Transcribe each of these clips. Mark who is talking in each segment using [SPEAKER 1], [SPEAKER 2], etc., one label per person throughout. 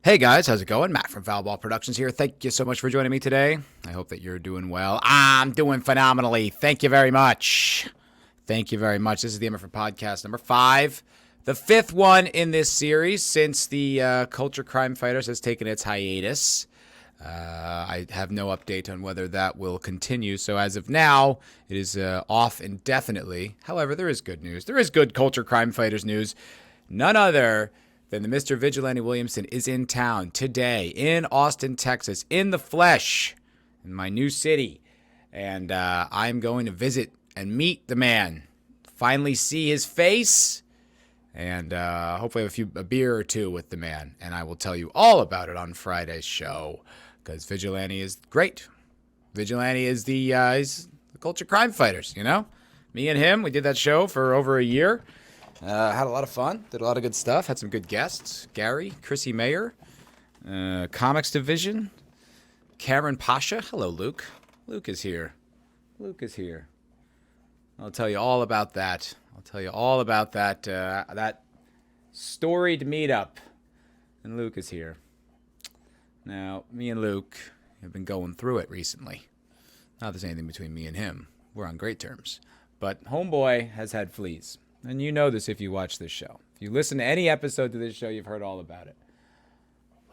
[SPEAKER 1] Hey guys, how's it going? Matt from Foul Ball Productions here. Thank you so much for joining me today. I hope that you're doing well. I'm doing phenomenally. Thank you very much. Thank you very much. This is the MFer podcast number 5, the 5th one in this series since the Culture Crime Fighters has taken its hiatus. I have no update on whether that will continue. So as of now, it is off indefinitely. However, there is good news. There is good Culture Crime Fighters news. None other than the Mr. Vigilante Williamson is in town today in Austin, Texas, in the flesh, in my new city. And I'm going to visit and meet the man, finally see his face, and hopefully have a beer or two with the man. And I will tell you all about it on Friday's show, because Vigilante is great. Vigilante is he's the Culture Crime Fighters, you know? Me and him, we did that show for over a year. Had a lot of fun. Did a lot of good stuff. Had some good guests. Gary, Chrissy Mayer, Comics Division, Cameron Pasha. Hello, Luke. Luke is here. Luke is here. I'll tell you all about that. I'll tell you all about that that storied meetup. And Luke is here. Now, me and Luke have been going through it recently. Not there's anything between me and him. We're on great terms. But Homeboy has had fleas. And you know this if you watch this show. If you listen to any episode to this show, you've heard all about it.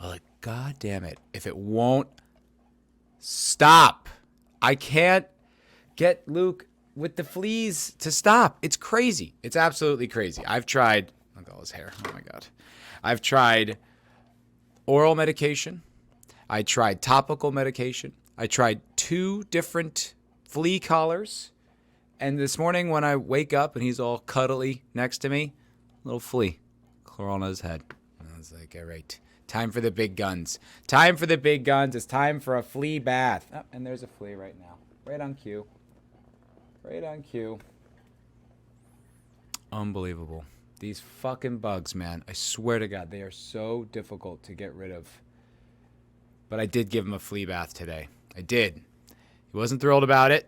[SPEAKER 1] Well, God damn it. If it won't stop. I can't get Luke with the fleas to stop. It's crazy. It's absolutely crazy. I've tried, look at all his hair. Oh my God. I've tried oral medication. I tried topical medication. I tried 2 different flea collars. And this morning when I wake up and he's all cuddly next to me, little flea crawling on his head. And I was like, all right, time for the big guns. Time for the big guns. It's time for a flea bath. Oh, and there's a flea right now. Right on cue. Right on cue. Unbelievable. These fucking bugs, man. I swear to God, they are so difficult to get rid of. But I did give him a flea bath today. I did. He wasn't thrilled about it.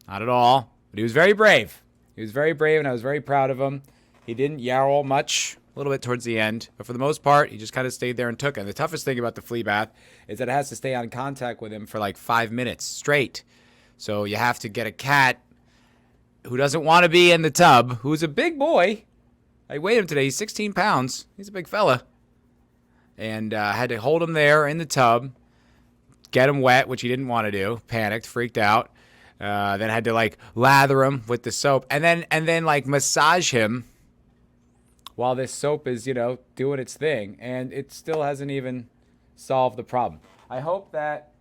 [SPEAKER 1] Not at all. But he was very brave. He was very brave, and I was very proud of him. He didn't yowl much, a little bit towards the end. But for the most part, he just kind of stayed there and took it. And the toughest thing about the flea bath is that it has to stay on contact with him for like 5 minutes straight. So you have to get a cat who doesn't want to be in the tub, who's a big boy. I weighed him today. He's 16 pounds. He's a big fella. And I had to hold him there in the tub, get him wet, which he didn't want to do. Panicked, freaked out. Then had to like lather him with the soap and then like massage him while this soap is, you know, doing its thing. And it still hasn't even solved the problem. I hope that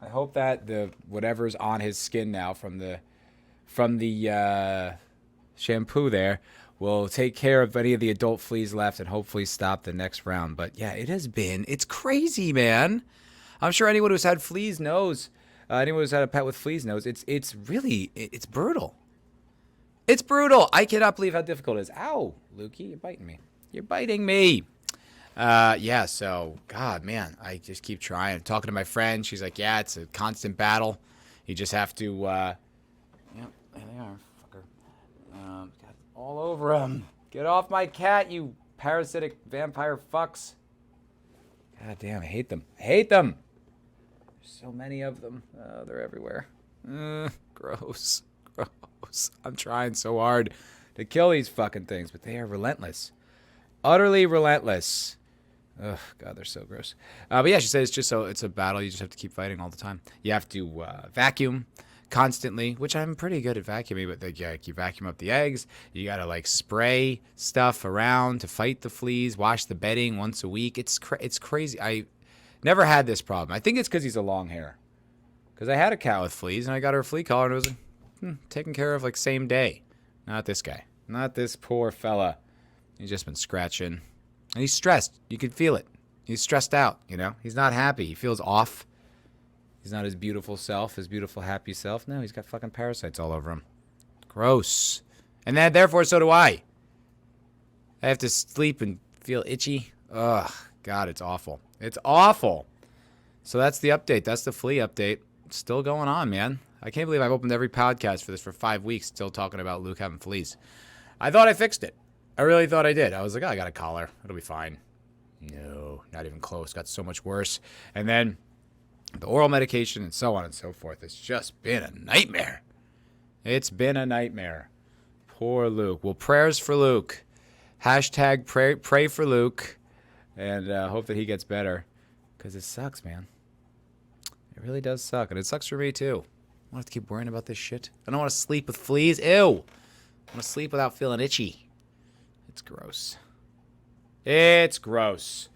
[SPEAKER 1] the whatever's on his skin now from the shampoo there will take care of any of the adult fleas left and hopefully stop the next round. But yeah, it's crazy, man. I'm sure anyone who's had fleas knows. Anyone who's had a pet with fleas knows it's really brutal. It's brutal. I cannot believe how difficult it is. Ow, Lukey, you're biting me. You're biting me. Yeah, so, God, man, I just keep trying. Talking to my friend, she's like, yeah, it's a constant battle. You just have to, yeah, there they are, fucker. Got all over him. Get off my cat, you parasitic vampire fucks. God damn, I hate them. I hate them. So many of them. They're everywhere. Gross. Gross. I'm trying so hard to kill these fucking things, but they are relentless. Utterly relentless. Ugh, God, they're so gross. But yeah, she says it's a battle. You just have to keep fighting all the time. You have to vacuum constantly, which I'm pretty good at vacuuming, but you vacuum up the eggs. You got to like spray stuff around to fight the fleas, wash the bedding once a week. It's crazy. I never had this problem. I think it's because he's a long hair. Because I had a cat with fleas, and I got her a flea collar, and it was taken care of like same day. Not this guy. Not this poor fella. He's just been scratching. And he's stressed. You can feel it. He's stressed out, you know? He's not happy. He feels off. He's not his beautiful self, his beautiful, happy self. No, he's got fucking parasites all over him. Gross. And then, therefore, so do I. I have to sleep and feel itchy. Ugh. God, it's awful. It's awful. So that's the update. That's the flea update. It's still going on, man. I can't believe I've opened every podcast for this for 5 weeks still talking about Luke having fleas. I thought I fixed it. I really thought I did. I was like, oh, I got a collar. It'll be fine. No, not even close. Got so much worse. And then the oral medication and so on and so forth. It's just been a nightmare. It's been a nightmare. Poor Luke. Well, prayers for Luke. Hashtag pray for Luke. And hope that he gets better. Because it sucks, man. It really does suck. And it sucks for me, too. I don't have to keep worrying about this shit. I don't want to sleep with fleas. Ew. I want to sleep without feeling itchy. It's gross. It's gross.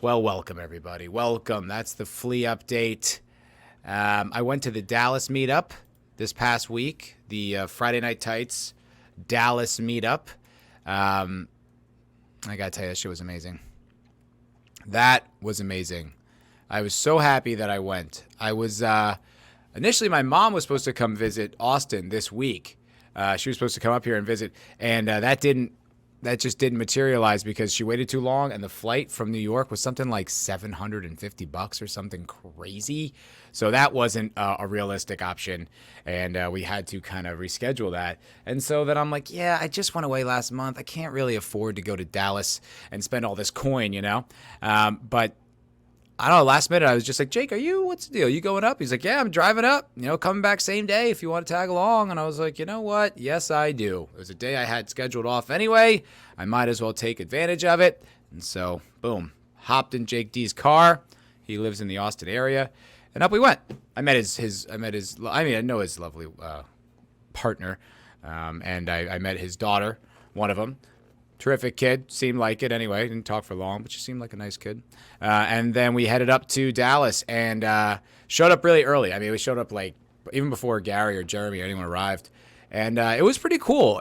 [SPEAKER 1] Well, welcome, everybody. Welcome. That's the flea update. I went to the Dallas Meetup this past week. The Friday Night Tights Dallas Meetup. I gotta tell you, that shit was amazing. That was amazing. I was so happy that I went. I was initially, my mom was supposed to come visit Austin this week. She was supposed to come up here and visit, and that just didn't materialize because she waited too long, and the flight from New York was something like $750 or something crazy. So that wasn't a realistic option, and we had to kind of reschedule that. And so then I'm like, yeah, I just went away last month. I can't really afford to go to Dallas and spend all this coin, you know? But I don't know, last minute I was just like, Jake, what's the deal? You going up? He's like, yeah, I'm driving up, coming back same day if you want to tag along. And I was like, you know what? Yes, I do. It was a day I had scheduled off anyway. I might as well take advantage of it. And so, boom, hopped in Jake D's car. He lives in the Austin area. And up we went. I know his lovely partner. And I met his daughter, one of them. Terrific kid. Seemed like it anyway. Didn't talk for long, but she seemed like a nice kid. And then we headed up to Dallas and showed up really early. I mean, we showed up like even before Gary or Jeremy or anyone arrived. And it was pretty cool.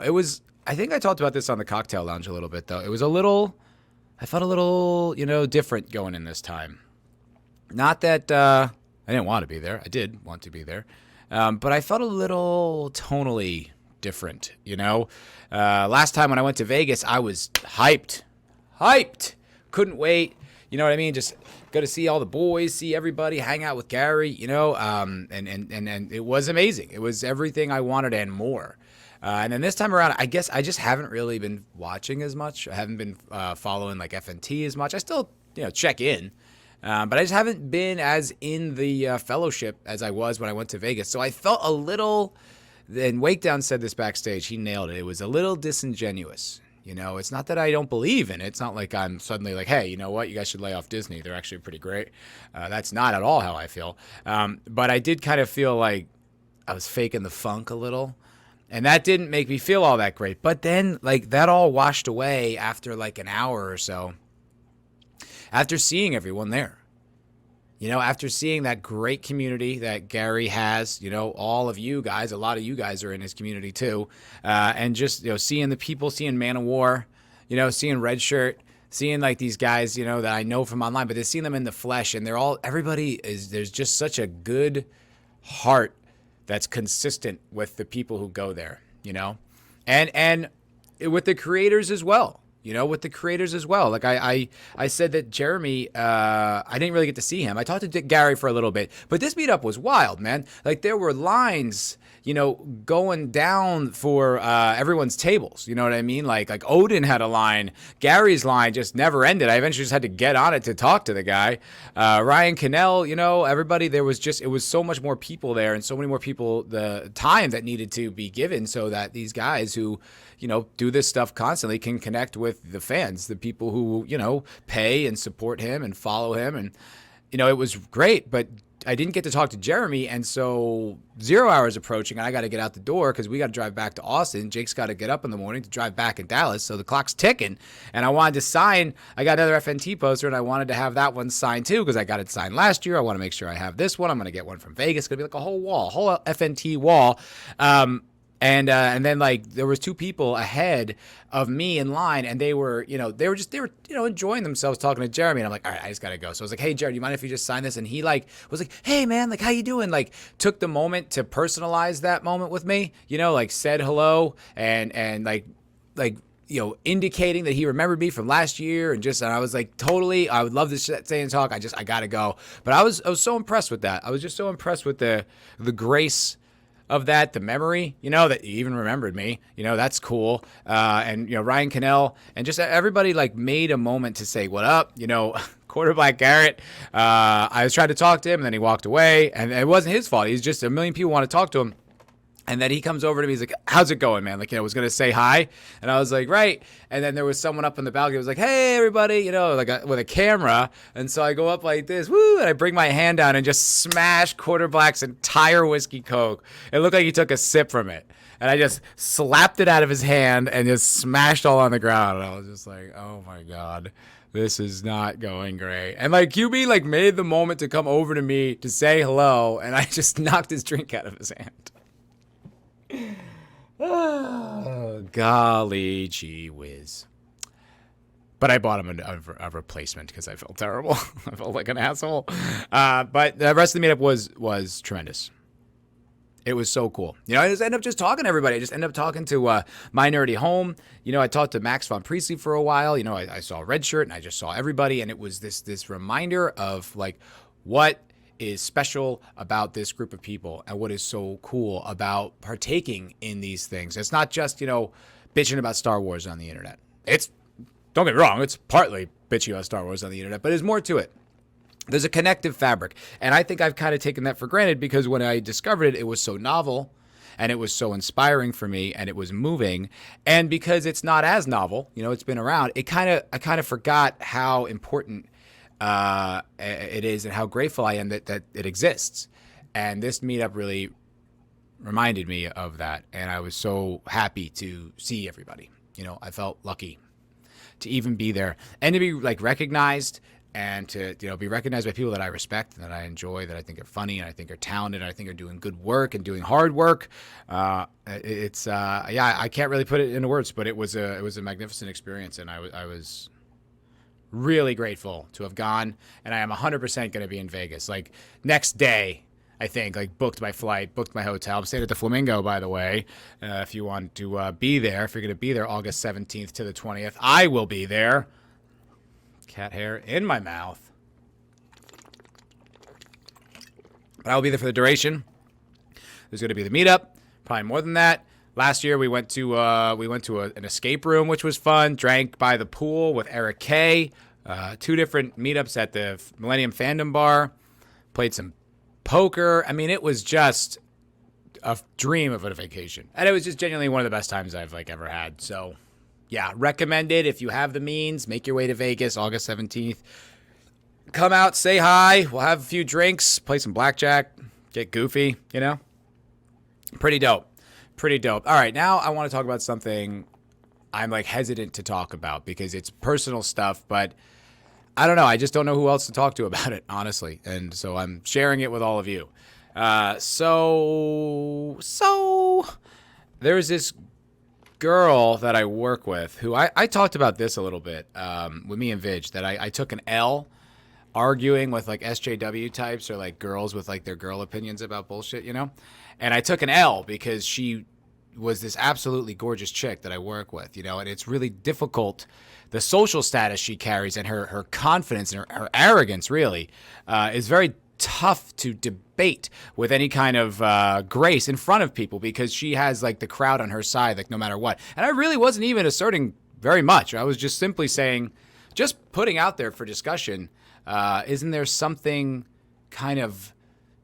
[SPEAKER 1] I think I talked about this on the cocktail lounge a little bit, though. I felt a little, different going in this time. Not that I didn't want to be there. I did want to be there. But I felt a little tonally different, Last time when I went to Vegas, I was hyped. Couldn't wait. You know what I mean? Just go to see all the boys, see everybody, hang out with Gary, and it was amazing. It was everything I wanted and more. And then this time around, I guess I just haven't really been watching as much. I haven't been following like FNT as much. I still, check in. But I just haven't been as in the fellowship as I was when I went to Vegas. So I felt a little... And Wakedown said this backstage. He nailed it. It was a little disingenuous. It's not that I don't believe in it. It's not like I'm suddenly like, hey, you know what? You guys should lay off Disney. They're actually pretty great. That's not at all how I feel. But I did kind of feel like I was faking the funk a little. And that didn't make me feel all that great. But then, like, that all washed away after like an hour or so. After seeing everyone there. After seeing that great community that Gary has, all of you guys, a lot of you guys are in his community too. And just, seeing the people, seeing Man of War, seeing Red Shirt, seeing like these guys, that I know from online, but seeing them in the flesh and there's just such a good heart that's consistent with the people who go there, and with the creators as well. Like I said that Jeremy, I didn't really get to see him. I talked to Gary for a little bit, but this meetup was wild, man. Like there were lines, going down for everyone's tables. You know what I mean? Like Odin had a line. Gary's line just never ended. I eventually just had to get on it to talk to the guy. Ryan Cannell, everybody. It was so much more people there and so many more people, the time that needed to be given so that these guys who, do this stuff constantly can connect with the fans, the people who, pay and support him and follow him. And, it was great, but I didn't get to talk to Jeremy. And so 0 hours approaching, and I got to get out the door because we got to drive back to Austin. Jake's got to get up in the morning to drive back in Dallas. So the clock's ticking. And I wanted to sign. I got another FNT poster, and I wanted to have that one signed too because I got it signed last year. I want to make sure I have this one. I'm going to get one from Vegas. It's going to be like a whole FNT wall. And then like there was two people ahead of me in line, and they were enjoying themselves talking to Jeremy. And I'm like, all right, I just gotta go. So I was like, hey, Jared, do you mind if you just sign this? And he like was like, hey man, like how you doing? Like took the moment to personalize that moment with me, like said hello and like indicating that he remembered me from last year and I was like, totally, I would love to stay and talk. I gotta go. But I was so impressed with that. I was just so impressed with the grace of that, the memory, that you even remembered me, that's cool. And, Ryan Cannell and just everybody like made a moment to say, what up? Quarter Black Garrett. I was trying to talk to him and then he walked away, and it wasn't his fault. He's just a million people want to talk to him. And then he comes over to me. He's like, how's it going, man? Like, was going to say hi. And I was like, right. And then there was someone up in the balcony. It was like, hey, everybody, with a camera. And so I go up like this, woo, and I bring my hand down and just smash Quarter Black's entire whiskey Coke. It looked like he took a sip from it. And I just slapped it out of his hand and just smashed all on the ground. And I was just like, oh, my God. This is not going great. And like QB like made the moment to come over to me to say hello. And I just knocked his drink out of his hand. Oh, golly gee whiz. But I bought him a replacement because I felt terrible. I felt like an asshole. But the rest of the meetup was tremendous. It was so cool. I just ended up just talking to everybody. I just ended up talking to My Nerdy Home. I talked to Max von Priestley for a while. I saw Red Shirt and I just saw everybody. And it was this reminder of like what is special about this group of people and what is so cool about partaking in these things. It's not just, bitching about Star Wars on the internet. Don't get me wrong, it's partly bitching about Star Wars on the internet, but there's more to it. There's a connective fabric. And I think I've kind of taken that for granted because when I discovered it, it was so novel and it was so inspiring for me and it was moving. And because it's not as novel, it's been around, I kind of forgot how important it is and how grateful I am that it exists. And this meetup really reminded me of that. And I was so happy to see everybody. I felt lucky to even be there and to be like recognized and to, be recognized by people that I respect and that I enjoy, that I think are funny and I think are talented and I think are doing good work and doing hard work. I can't really put it into words, but it was a magnificent experience. And I was really grateful to have gone, and I am 100% going to be in Vegas. Like next day, I think, like booked my flight, booked my hotel. I'm staying at the Flamingo, by the way. If you want to be there, if you're going to be there August 17th to the 20th, I will be there. Cat hair in my mouth. But I will be there for the duration. There's going to be the meetup, probably more than that. Last year we went to an escape room, which was fun. Drank by the pool with Eric K. 2 different meetups at the Millennium Fandom Bar. Played some poker. I mean, it was just a dream of a vacation, and it was just genuinely one of the best times I've ever had. So, yeah, recommend it if you have the means. Make your way to Vegas, August 17th. Come out, say hi. We'll have a few drinks, play some blackjack, get goofy. Pretty dope. Pretty dope. All right, now I want to talk about something I'm hesitant to talk about because it's personal stuff, but I don't know. I just don't know who else to talk to about it, honestly. And so I'm sharing it with all of you. So there's this girl that I work with who I talked about this a little bit with me and Vidge, that I took an L arguing with SJW types or girls with their girl opinions about bullshit, And I took an L because she was this absolutely gorgeous chick that I work with, and it's really difficult. The social status she carries and her confidence and her arrogance really is very tough to debate with any kind of grace in front of people because she has the crowd on her side, no matter what. And I really wasn't even asserting very much. I was just simply saying, just putting out there for discussion, isn't there something kind of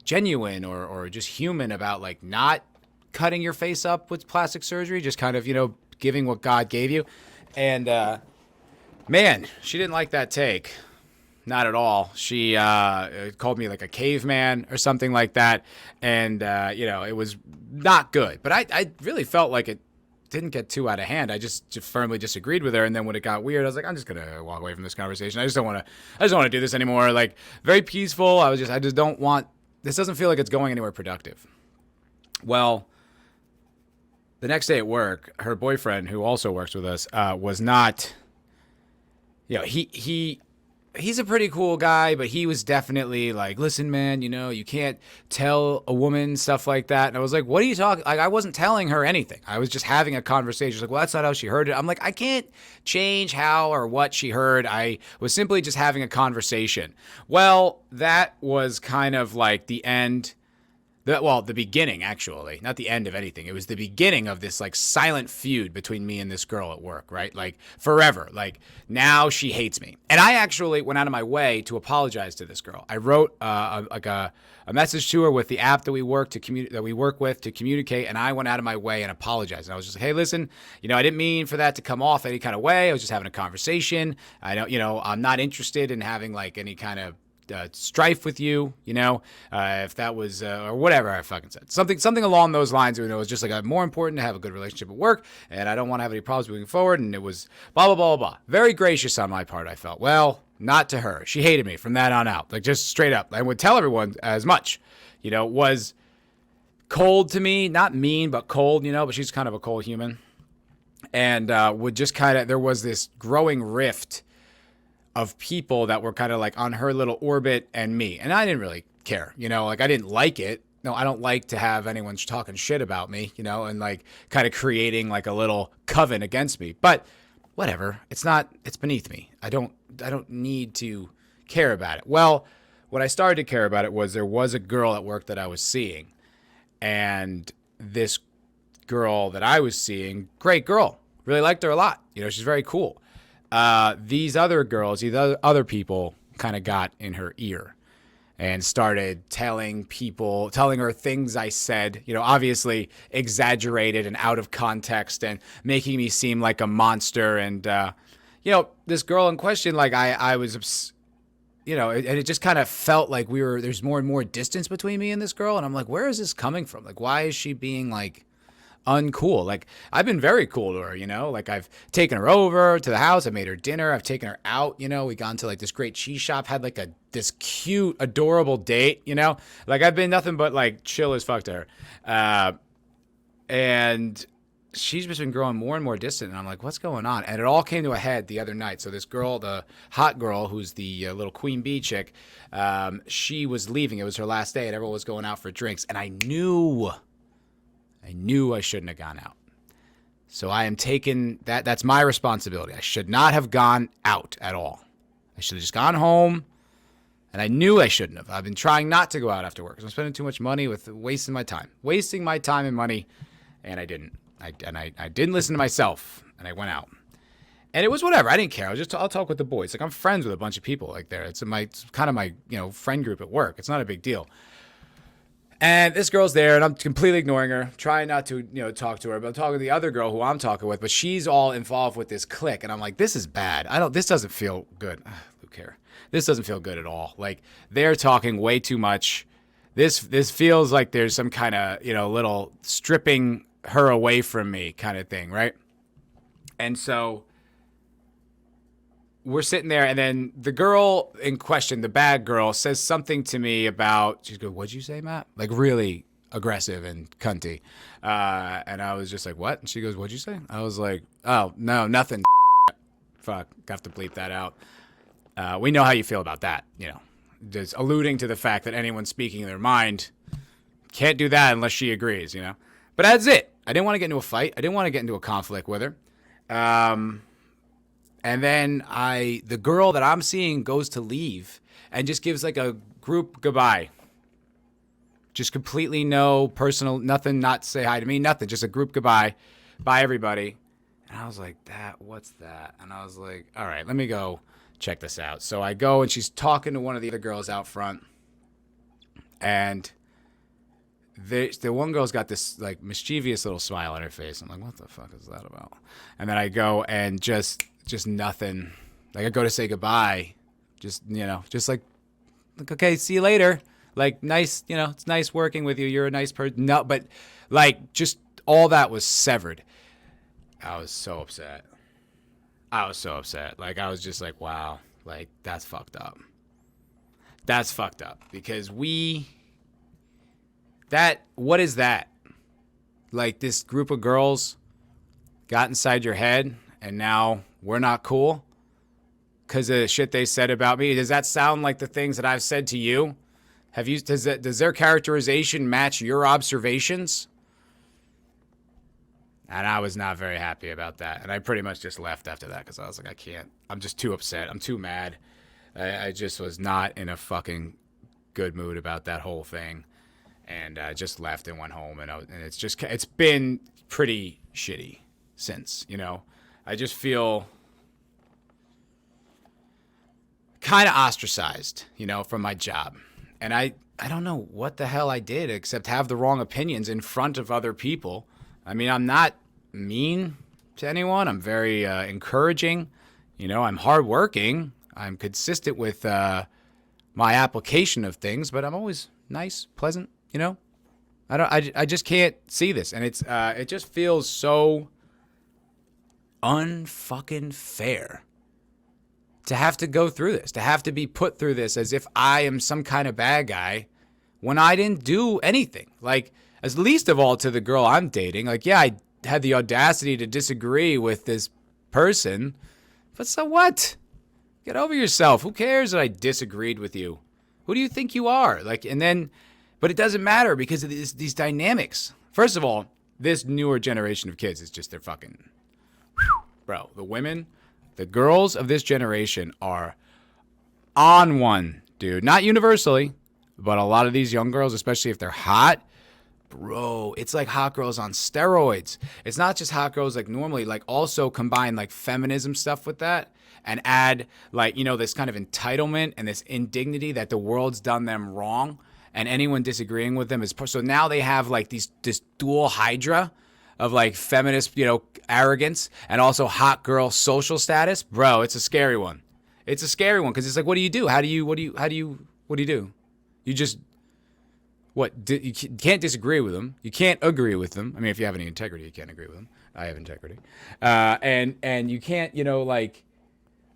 [SPEAKER 1] genuine or just human about not cutting your face up with plastic surgery, just kind of, giving what God gave you. And, man, she didn't like that take. Not at all. She called me a caveman or something like that. And, it was not good. But I really felt like it didn't get too out of hand. I just firmly disagreed with her. And then when it got weird, I was like, I'm just going to walk away from this conversation. I just don't want to do this anymore. Very peaceful. I just don't want, this doesn't feel like it's going anywhere productive. Well, the next day at work, her boyfriend, who also works with us, was not, he's a pretty cool guy, but he was definitely listen, man, you can't tell a woman stuff like that. And I was like, what are you talking? I wasn't telling her anything. I was just having a conversation. She's like, well, that's not how she heard it. I'm like, I can't change how or what she heard. I was simply just having a conversation. Well, that was kind of the end. The beginning, actually, not the end of anything. It was the beginning of this like silent feud between me and this girl at work, right? Like forever. Like now she hates me. And I actually went out of my way to apologize to this girl. I wrote a message to her with the app that we work with to communicate, and I went out of my way and apologized. And I was just like, hey, listen, I didn't mean for that to come off any kind of way. I was just having a conversation. I don't, I'm not interested in having like any kind of strife with you, if that was, or whatever I fucking said. Something along those lines. It was just like, more important to have a good relationship at work, and I don't want to have any problems moving forward. And it was blah, blah, blah, blah. Very gracious on my part, I felt. Well, not to her. She hated me from that on out. Like, just straight up. I would tell everyone as much, was cold to me. Not mean, but cold, but she's kind of a cold human. And would just there was this growing rift of people that were kind of like on her little orbit and me. And I didn't really care, like I didn't like it. No, I don't like to have anyone talking shit about me, and like kind of creating like a little coven against me. But whatever, it's beneath me. I don't need to care about it. Well, what I started to care about it was there was a girl at work that I was seeing. And this girl that I was seeing, great girl, really liked her a lot. She's very cool. These other girls, other people kind of got in her ear and started telling her things I said, obviously exaggerated and out of context and making me seem like a monster. And, this girl in question, like I was, and it just kind of felt like there's more and more distance between me and this girl. And I'm like, where is this coming from? Like, why is she being like uncool? Like, I've been very cool to her, like I've taken her over to the house. I made her dinner. I've taken her out, we gone to like this great cheese shop, had like this cute, adorable date, like I've been nothing but like chill as fuck to her. And she's just been growing more and more distant. And I'm like, what's going on? And it all came to a head the other night. So this girl, the hot girl, who's the little queen bee chick, she was leaving. It was her last day and everyone was going out for drinks. And I knew I shouldn't have gone out. So I am taking that's my responsibility. I should not have gone out at all. I should have just gone home. And I knew I shouldn't have. I've been trying not to go out after work because I'm spending too much money wasting my time and money. And I didn't. I didn't listen to myself, and I went out. And it was whatever. I didn't care. I'll talk with the boys. Like, I'm friends with a bunch of people like there. It's kind of my friend group at work. It's not a big deal. And this girl's there, and I'm completely ignoring her, trying not to talk to her. But I'm talking to the other girl who I'm talking with, but she's all involved with this clique, and I'm like, this is bad. This doesn't feel good. Who cares? This doesn't feel good at all. Like, they're talking way too much. This feels like there's some kind of little stripping her away from me kind of thing, right? And so we're sitting there, and then the girl in question, the bad girl, says something to me about, she goes, what'd you say, Matt? Like really aggressive and cunty. And I was just like, what? And she goes, what'd you say? I was like, oh, no, nothing. Fuck, have to bleep that out. We know how you feel about that, just alluding to the fact that anyone speaking their mind can't do that unless she agrees, But that's it. I didn't want to get into a fight. I didn't want to get into a conflict with her. And then the girl that I'm seeing goes to leave and just gives like a group goodbye. Just completely no personal, nothing, not say hi to me, nothing. Just a group goodbye. Bye, everybody. And I was like, what's that? And I was like, all right, let me go check this out. So I go, and she's talking to one of the other girls out front. And the one girl's got this like mischievous little smile on her face. I'm like, what the fuck is that about? And then I go and just nothing. Like, I go to say goodbye. Just like, okay, see you later. Like, nice, it's nice working with you. You're a nice person. No, but like, just all that was severed. I was so upset. Like, I was just like, wow, like, that's fucked up. That's fucked up because what is that? Like, this group of girls got inside your head and now we're not cool because of the shit they said about me. Does that sound like the things that I've said to you? Does their characterization match your observations? And I was not very happy about that. And I pretty much just left after that because I was like, I can't. I'm just too upset. I'm too mad. I just was not in a fucking good mood about that whole thing. and just left and went home, and it's been pretty shitty since. I just feel kind of ostracized, from my job, and I don't know what the hell I did except have the wrong opinions in front of other people. I mean, I'm not mean to anyone. I'm very encouraging. I'm hardworking. I'm consistent with my application of things, but I'm always nice, pleasant. I just can't see this, and it just feels so unfucking fair to have to go through this, to have to be put through this as if I am some kind of bad guy when I didn't do anything. Like, as least of all to the girl I'm dating. Like, yeah, I had the audacity to disagree with this person, but so what? Get over yourself. Who cares that I disagreed with you? Who do you think you are? But it doesn't matter because of these dynamics. First of all, this newer generation of kids is just, they're fucking, bro, the girls of this generation are on one, dude. Not universally, but a lot of these young girls, especially if they're hot, bro, it's like hot girls on steroids. It's not just hot girls like normally, like also combine like feminism stuff with that and add this kind of entitlement and this indignity that the world's done them wrong and anyone disagreeing with them is so now they have like this dual hydra of like feminist, arrogance and also hot girl social status. Bro, it's a scary one. It's a scary one because it's like, what do you do? What do you do? You just, you can't disagree with them. You can't agree with them. I mean, if you have any integrity, you can't agree with them. I have integrity. And you can't,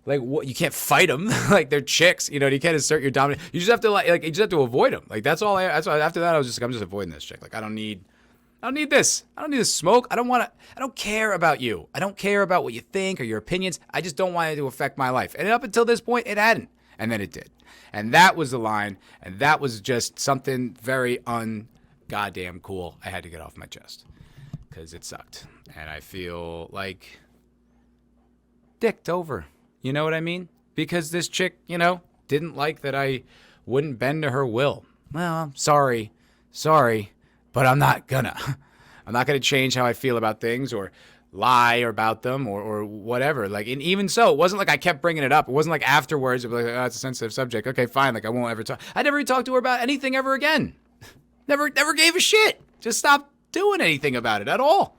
[SPEAKER 1] what, you can't fight them. Like, they're chicks, you can't assert your dominance. You just have to you just have to avoid them. Like, that's all after that, I'm just avoiding this chick. Like, I don't need this. I don't need this smoke. I don't care about you. I don't care about what you think or your opinions. I just don't want it to affect my life. And up until this point, it hadn't. And then it did. And that was the line. And that was just something very un-goddamn cool I had to get off my chest. Because it sucked. And I feel like dicked over. You know what I mean? Because this chick, didn't like that I wouldn't bend to her will. Well, sorry, but I'm not gonna change how I feel about things or lie about them or whatever. Like, and even so, it wasn't like I kept bringing it up. It wasn't like afterwards, it was like, oh, it's a sensitive subject. Okay, fine. Like, I won't ever talk. I never talked to her about anything ever again. Never gave a shit. Just stopped doing anything about it at all.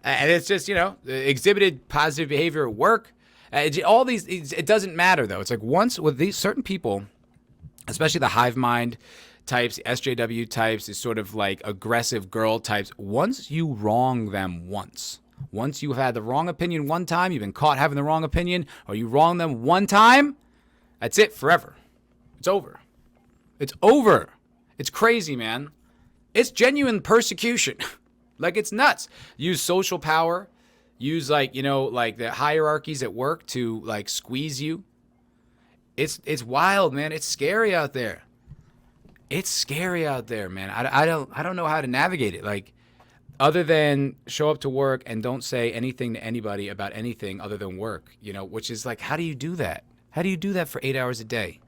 [SPEAKER 1] And it's just, exhibited positive behavior at work. All these, it doesn't matter though. It's like once with these certain people, especially the hive mind types, SJW types, is sort of like aggressive girl types. Once you wrong them once you've had the wrong opinion one time, you've been caught having the wrong opinion, or you wrong them one time, that's it forever. It's over. It's crazy, man. It's genuine persecution. Like, it's nuts. Use social power. Use like the hierarchies at work to like squeeze you. It's wild, man. It's scary out there. Man. I don't know how to navigate it. Like, other than show up to work and don't say anything to anybody about anything other than work, which is like, how do you do that? How do you do that for 8 hours a day?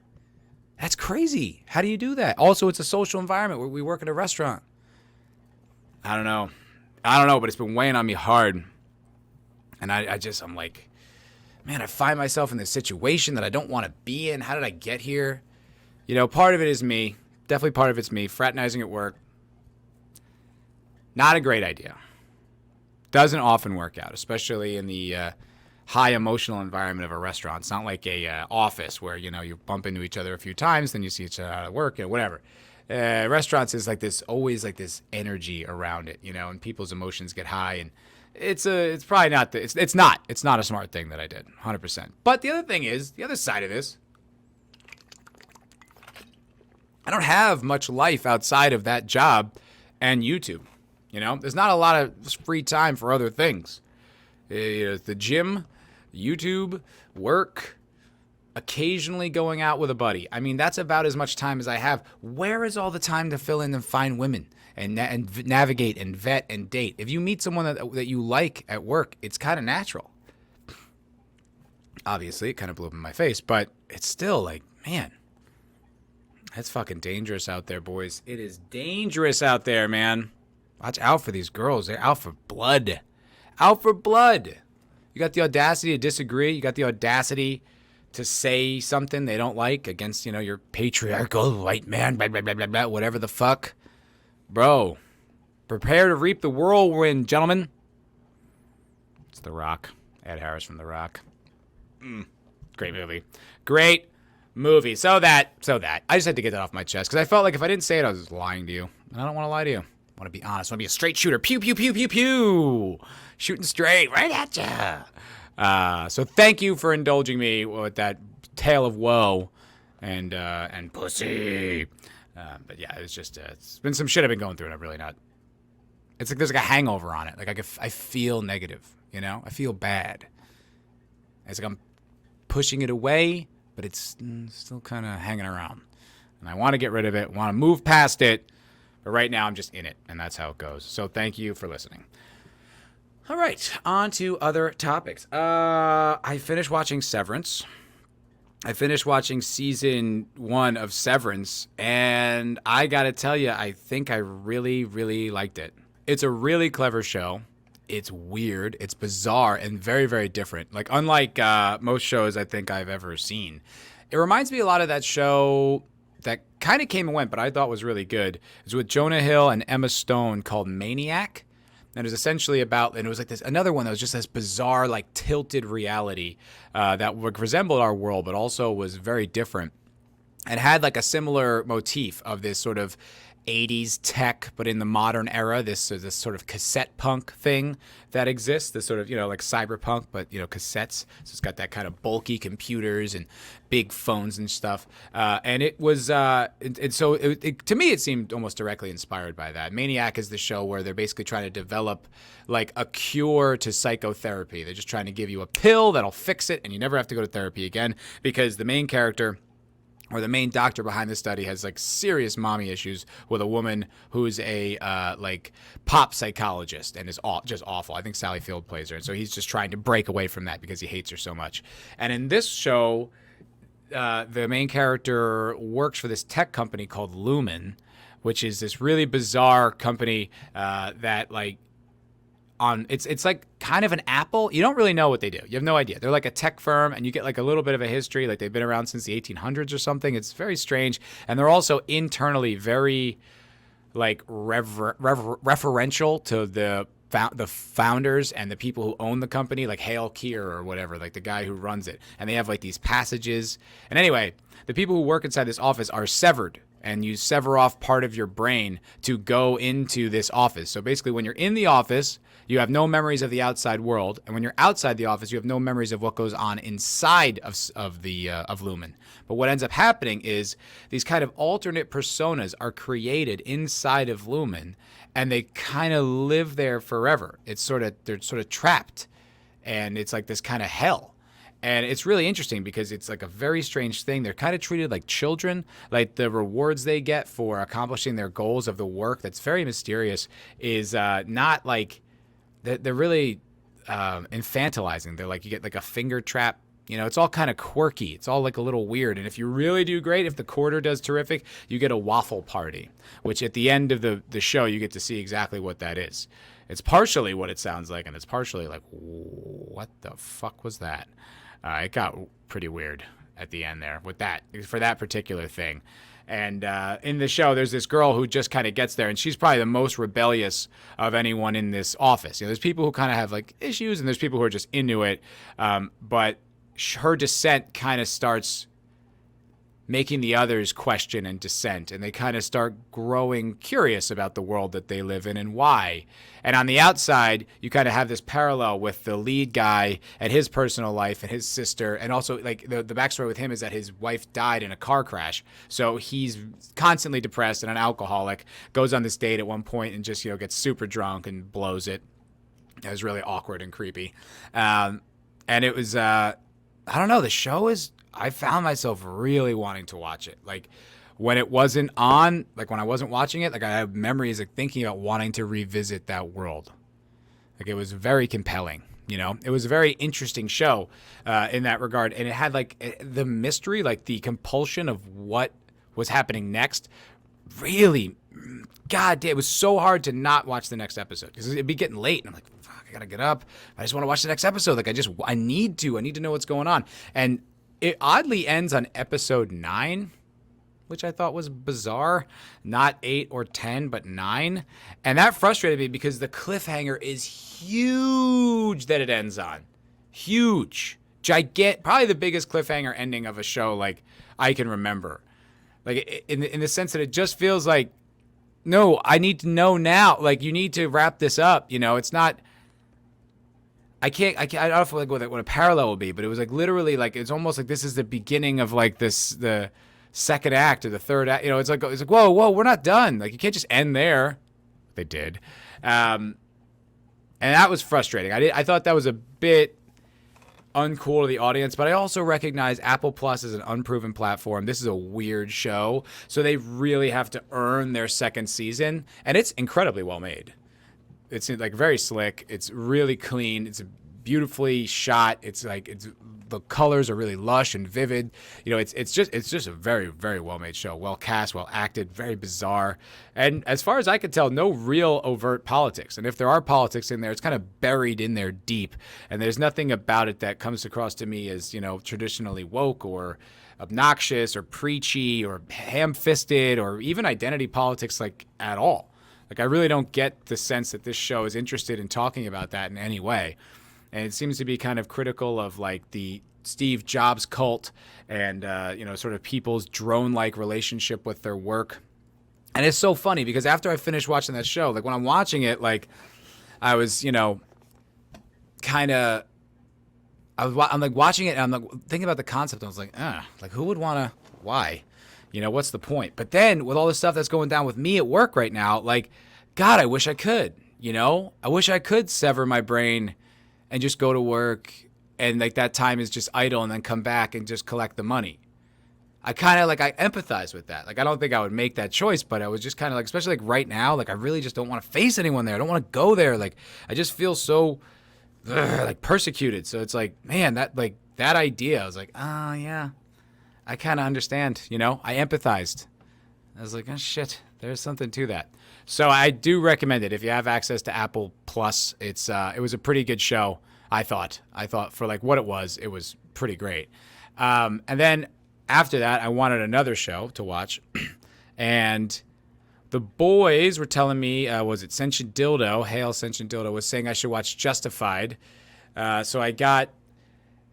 [SPEAKER 1] That's crazy. How do you do that? Also, it's a social environment where we work at a restaurant. I don't know, but it's been weighing on me hard. And I'm like, man, I find myself in this situation that I don't want to be in. How did I get here? Part of it is me. Definitely part of it's me. Fraternizing at work. Not a great idea. Doesn't often work out, especially in the high emotional environment of a restaurant. It's not like a office where, you bump into each other a few times, then you see each other at work, whatever. Restaurants is like this, always like this energy around it, and people's emotions get high, and it's probably not it's not a smart thing that I did 100%. But the other thing is, the other side of this, I don't have much life outside of that job and YouTube. There's not a lot of free time for other things. The gym, YouTube, work, occasionally going out with a buddy. I mean, that's about as much time as I have. Where is all the time to fill in and find women and navigate and vet and date? If you meet someone that you like at work, it's kind of natural. Obviously, it kind of blew up in my face, but it's still like, man, It's fucking dangerous out there, boys. It is dangerous out there, man. Watch out for these girls. They're out for blood. Out for blood. You got the audacity to disagree. You got the audacity to say something they don't like against, your patriarchal white man, blah, blah, blah, blah, blah, whatever the fuck. Bro, prepare to reap the whirlwind, gentlemen. It's The Rock. Ed Harris from The Rock. Great movie. Great movie. So that. I just had to get that off my chest because I felt like if I didn't say it, I was lying to you. And I don't want to lie to you. I want to be honest. I want to be a straight shooter. Pew, pew, pew, pew, pew. Shooting straight right at you. So thank you for indulging me with that tale of woe and pussy. But yeah, it's just it's been some shit I've been going through, and I'm really not. It's like there's like a hangover on it. Like I feel negative. I feel bad. It's like I'm pushing it away, but it's still kind of hanging around. And I want to get rid of it. Want to move past it. But right now I'm just in it, and that's how it goes. So thank you for listening. All right, on to other topics. I finished watching Severance. I finished watching season 1 of Severance, and I got to tell you, I think I really, really liked it. It's a really clever show. It's weird. It's bizarre and very, very different. Like, unlike most shows I think I've ever seen. It reminds me a lot of that show that kind of came and went, but I thought was really good. It was with Jonah Hill and Emma Stone called Maniac. And it was essentially about, and it was like this another one that was just this bizarre, like tilted reality that resembled our world, but also was very different. And had like a similar motif of this sort of 80s tech, but in the modern era, this sort of cassette punk thing that exists, this sort of, like cyberpunk, but, cassettes. So it's got that kind of bulky computers and big phones and stuff. And it was, to me, it seemed almost directly inspired by that. Maniac is the show where they're basically trying to develop like a cure to psychotherapy. They're just trying to give you a pill that'll fix it, and you never have to go to therapy again, because the main character, or the main doctor behind the study, has like serious mommy issues with a woman who's a like pop psychologist and is just awful. I think Sally Field plays her. And so he's just trying to break away from that because he hates her so much. And in this show, the main character works for this tech company called Lumen, which is this really bizarre company that like, it's like kind of an Apple. You don't really know what they do. You have no idea. They're like a tech firm, and you get like a little bit of a history. Like they've been around since the 1800s or something. It's very strange. And they're also internally very like referential to the founders and the people who own the company, like Hale Keir or whatever, like the guy who runs it. And they have like these passages. And anyway, the people who work inside this office are severed. And you sever off part of your brain to go into this office. So basically, when you're in the office, you have no memories of the outside world, and when you're outside the office, you have no memories of what goes on inside of Lumen. But what ends up happening is these kind of alternate personas are created inside of Lumen, and they kind of live there forever. They're sort of trapped, and it's like this kind of hell. And it's really interesting because it's like a very strange thing. They're kind of treated like children. Like the rewards they get for accomplishing their goals of the work that's very mysterious is not like they're really infantilizing. They're like, you get like a finger trap. It's all kind of quirky. It's all like a little weird. And if you really do great, if the quarter does terrific, you get a waffle party, which at the end of the show, you get to see exactly what that is. It's partially what it sounds like, and it's partially like, what the fuck was that? It got pretty weird at the end there with that, for that particular thing. And in the show, there's this girl who just kind of gets there, and she's probably the most rebellious of anyone in this office. There's people who kind of have like issues, and there's people who are just into it. But her dissent kind of starts making the others question and dissent, and they kind of start growing curious about the world that they live in and why. And on the outside, you kind of have this parallel with the lead guy and his personal life and his sister, and also like the backstory with him is that his wife died in a car crash, so he's constantly depressed and an alcoholic, goes on this date at one point and just gets super drunk and blows it. It was really awkward and creepy. And it was I don't know, the show is, I found myself really wanting to watch it. Like when it wasn't on, like when I wasn't watching it, like I have memories of thinking about wanting to revisit that world. Like it was very compelling, It was a very interesting show in that regard. And it had like the mystery, like the compulsion of what was happening next, really, God damn, it was so hard to not watch the next episode because it'd be getting late. And I'm like, fuck, I gotta get up. I just want to watch the next episode. Like, I need to know what's going on. And it oddly ends on episode 9, which I thought was bizarre. Not 8 or 10, but 9. And that frustrated me because the cliffhanger is huge that it ends on. Huge. Gigantic. Probably the biggest cliffhanger ending of a show like I can remember. Like in the sense that it just feels like, no, I need to know now. Like, you need to wrap this up. You know, it's not. I don't know if, like, what a parallel would be, but it was like literally like it's almost like this is the beginning of like the second act or the third act. You know, it's like whoa, we're not done. Like, you can't just end there. They did, and that was frustrating. I thought that was a bit uncool to the audience, but I also recognize Apple Plus is an unproven platform. This is a weird show, so they really have to earn their second season, and it's incredibly well made. It's like very slick. It's really clean. It's beautifully shot. The colors are really lush and vivid. You know, it's just a very, very well made show. Well cast, well acted, very bizarre. And as far as I can tell, no real overt politics. And if there are politics in there, it's kind of buried in there deep. And there's nothing about it that comes across to me as, you know, traditionally woke or obnoxious or preachy or ham-fisted or even identity politics, like, at all. Like, I really don't get the sense that this show is interested in talking about that in any way. And it seems to be kind of critical of, like, the Steve Jobs cult and, you know, sort of people's drone-like relationship with their work. And it's so funny because after I finished watching that show, like, when I'm watching it, like, I was, you know, I'm like watching it and I'm like thinking about the concept. I was like, like, who would want to, why? You know, what's the point? But then with all the stuff that's going down with me at work right now, like, God, I wish I could, you know? I wish I could sever my brain and just go to work and, like, that time is just idle and then come back and just collect the money. I kind of, like, I empathize with that. Like, I don't think I would make that choice, but I was just kind of like, especially like right now, like, I really just don't want to face anyone there. I don't want to go there. Like, I just feel so like persecuted. So it's like, man, that idea, I was like, oh yeah, I kind of understand, you know, I empathized. I was like, oh shit, there's something to that. So I do recommend it if you have access to Apple Plus. It was a pretty good show. I thought for like what it was pretty great. And then after that, I wanted another show to watch, and the boys were telling me, was it Sentient Dildo? Hail Sentient Dildo was saying I should watch Justified. So I got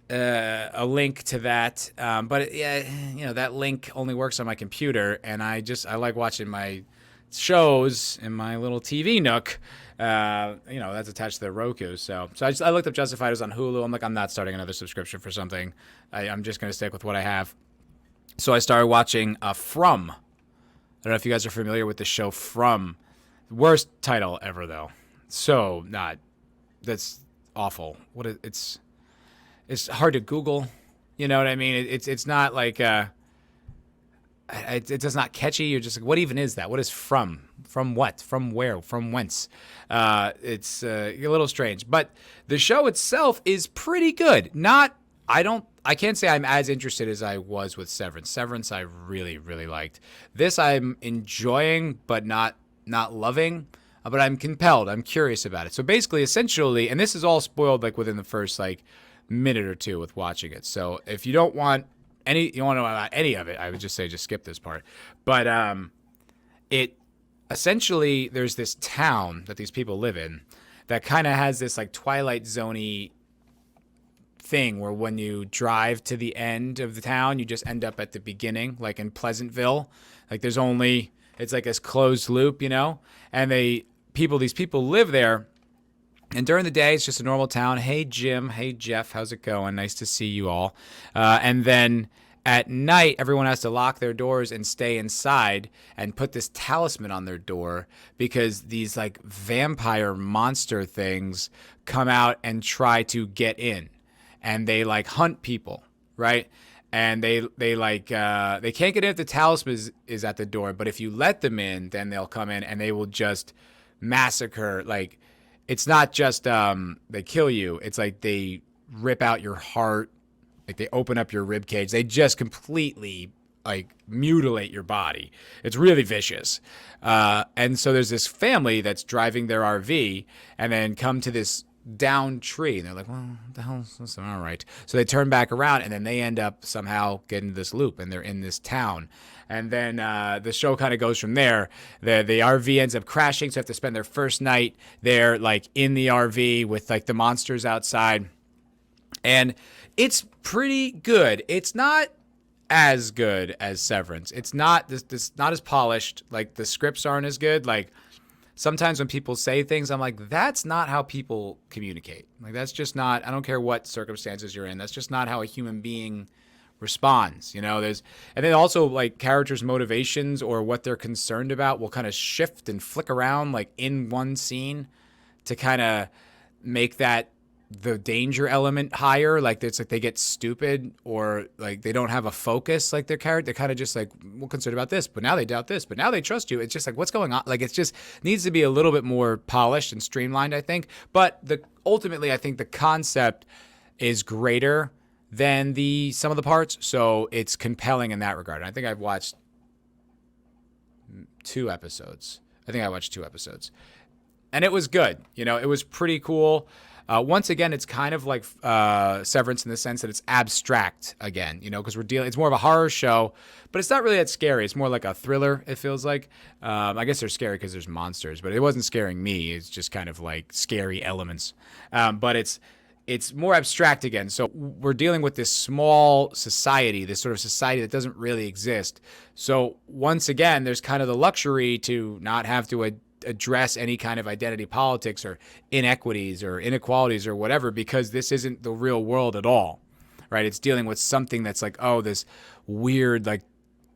[SPEAKER 1] a link to that, but yeah, you know, that link only works on my computer, and I like watching my shows in my little TV nook. You know, that's attached to the Roku. So I looked up Justified. It was on Hulu. I'm like, I'm not starting another subscription for something. I'm just going to stick with what I have. So I started watching From. I don't know if you guys are familiar with the show From. Worst title ever, though. So that's awful. It's hard to Google. You know what I mean? It's not like it does not catchy. You're just like, what even is that? What is From? From what? From where? From whence? It's a little strange, but the show itself is pretty good. I can't say I'm as interested as I was with Severance. Severance I really, really liked. This I'm enjoying, but not loving. But I'm compelled. I'm curious about it. So basically, essentially, and this is all spoiled like within the first like minute or two with watching it. So if you don't want you want to know about any of it, I would just say just skip this part. But it essentially, there's this town that these people live in that kind of has this like Twilight Zone-y thing where when you drive to the end of the town, you just end up at the beginning, like in Pleasantville. Like it's like this closed loop, you know? And these people live there, and during the day, it's just a normal town. Hey, Jim. Hey, Jeff. How's it going? Nice to see you all. And then at night, everyone has to lock their doors and stay inside and put this talisman on their door because these like vampire monster things come out and try to get in. And they like hunt people, right? And they can't get in if the talisman is at the door. But if you let them in, then they'll come in and they will just massacre. Like, it's not just they kill you. It's like they rip out your heart. Like, they open up your rib cage. They just completely like mutilate your body. It's really vicious. And so there's this family that's driving their RV and then come to this down tree. And they're like, well, what the hell is this? All right. So they turn back around and then they end up somehow getting this loop and they're in this town. And then the show kind of goes from there. The RV ends up crashing. So they have to spend their first night there, like in the RV with like the monsters outside. And it's pretty good. It's not as good as Severance. It's not this not as polished. Like the scripts aren't as good. Like sometimes when people say things, I'm like, that's not how people communicate. Like that's just not. I don't care what circumstances you're in. That's just not how a human being responds. And then also like characters' motivations or what they're concerned about will kind of shift and flick around like in one scene to kind of make that the danger element higher. Like it's like they get stupid or like they don't have a focus. Like their character, they're kind of just like, we're concerned about this, but now they doubt this, but now they trust you. It's just like, what's going on? Like it's just needs to be a little bit more polished and streamlined, I think. But ultimately, I think the concept is greater than some of the parts, so it's compelling in that regard. And I think I've watched 2 episodes. And it was good. It was pretty cool. Once again, it's kind of like Severance in the sense that it's abstract again, because it's more of a horror show, but it's not really that scary. It's more like a thriller, it feels like. I guess they're scary because there's monsters, but it wasn't scaring me. It's just kind of like scary elements. But it's more abstract again. So we're dealing with this small society, this sort of society that doesn't really exist. So once again, there's kind of the luxury to not have to address any kind of identity politics or inequities or inequalities or whatever, because this isn't the real world at all, right? It's dealing with something that's like, oh, this weird like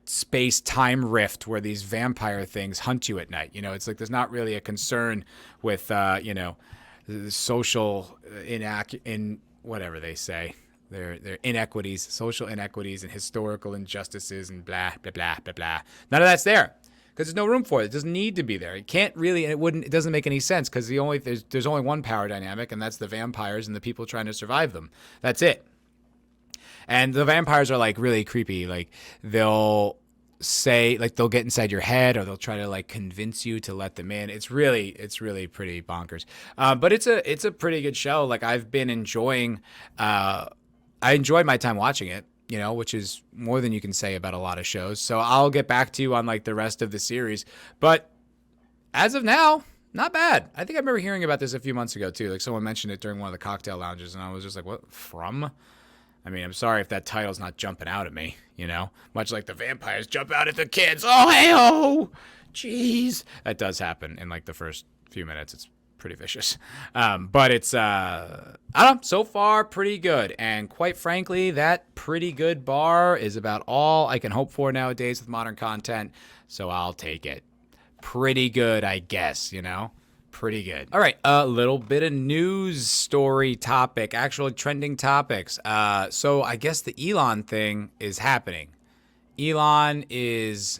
[SPEAKER 1] space time rift where these vampire things hunt you at night. It's like there's not really a concern with the social whatever they say, their inequities, social inequities and historical injustices and blah blah blah blah blah. None of that's there because there's no room for it. It doesn't need to be there. It can't really, and it doesn't make any sense because there's only one power dynamic, and that's the vampires and the people trying to survive them. That's it. And the vampires are like really creepy. Like they'll say, like they'll get inside your head or they'll try to like convince you to let them in. It's really pretty bonkers. But it's a pretty good show. Like I've been enjoying, I enjoyed my time watching it, which is more than you can say about a lot of shows. So I'll get back to you on like the rest of the series. But as of now, not bad. I think I remember hearing about this a few months ago too. Like someone mentioned it during one of the cocktail lounges and I was just like, what from? I mean, I'm sorry if that title's not jumping out at me, much like the vampires jump out at the kids. Oh, hey-oh! Jeez. That does happen in like the first few minutes. It's pretty vicious. But it's, I don't know, so far pretty good. And quite frankly, that pretty good bar is about all I can hope for nowadays with modern content. So I'll take it. Pretty good, I guess, Pretty good. All right, a little bit of news story topic, actual trending topics. So I guess the Elon thing is happening. Elon is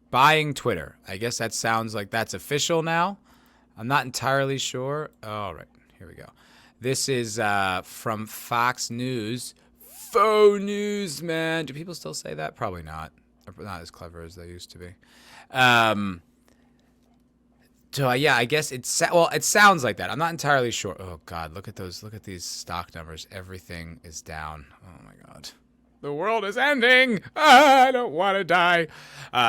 [SPEAKER 1] buying Twitter. I guess that sounds like that's official now. I'm not entirely sure. All right, here we go. This is from Fox News. Faux news, man. Do people still say that? Probably not. They're not as clever as they used to be. So yeah, I guess it sounds like that. I'm not entirely sure. Oh God, look at those. Look at these stock numbers. Everything is down. Oh my God. The world is ending. I don't want to die.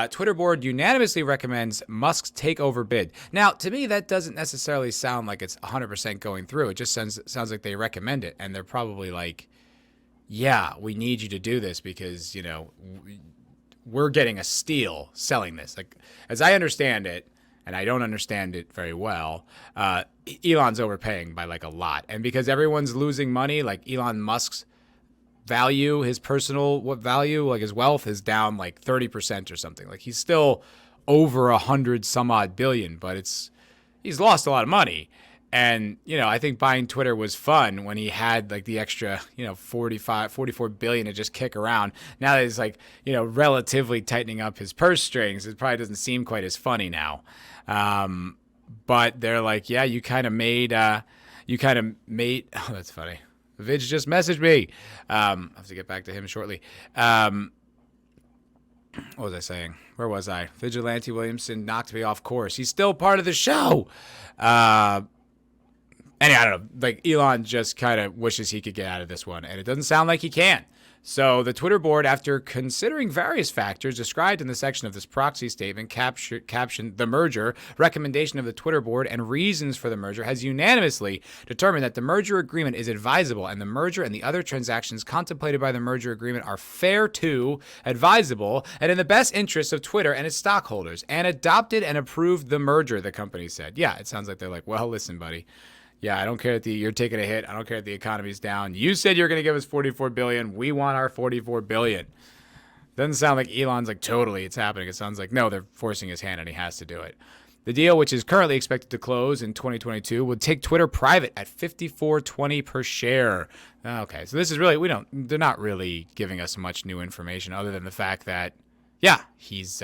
[SPEAKER 1] Twitter board unanimously recommends Musk's takeover bid. Now, to me, that doesn't necessarily sound like it's 100% going through. It just sounds like they recommend it, and they're probably like, yeah, we need you to do this because, we're getting a steal selling this. Like, as I understand it, and I don't understand it very well, Elon's overpaying by like a lot. And because everyone's losing money, like Elon Musk's value, his personal value, like his wealth is down like 30% or something. Like he's still over 100 some odd billion, but he's lost a lot of money. And, I think buying Twitter was fun when he had like the extra, 44 billion to just kick around. Now that he's like, relatively tightening up his purse strings, it probably doesn't seem quite as funny now. But they're like, yeah, you kind of made, oh, that's funny. Vidge just messaged me. I have to get back to him shortly. What was I saying? Where was I? Vigilante Williamson knocked me off course. He's still part of the show. Anyway, I don't know. Like, Elon just kind of wishes he could get out of this one, and it doesn't sound like he can. So the Twitter board, after considering various factors described in the section of this proxy statement captioned the merger, recommendation of the Twitter board, and reasons for the merger, has unanimously determined that the merger agreement is advisable, and the merger and the other transactions contemplated by the merger agreement are fair to, advisable, and in the best interests of Twitter and its stockholders, and adopted and approved the merger, the company said. Yeah, it sounds like they're like, well, listen, buddy. Yeah, I don't care that you're taking a hit. I don't care that the economy's down. You said you're going to give us $44 billion. We want our $44 billion. Doesn't sound like Elon's like, totally, it's happening. It sounds like, no, they're forcing his hand and he has to do it. The deal, which is currently expected to close in 2022, would take Twitter private at $54.20 per share. Okay, so this is really, they're not really giving us much new information other than the fact that, yeah, he's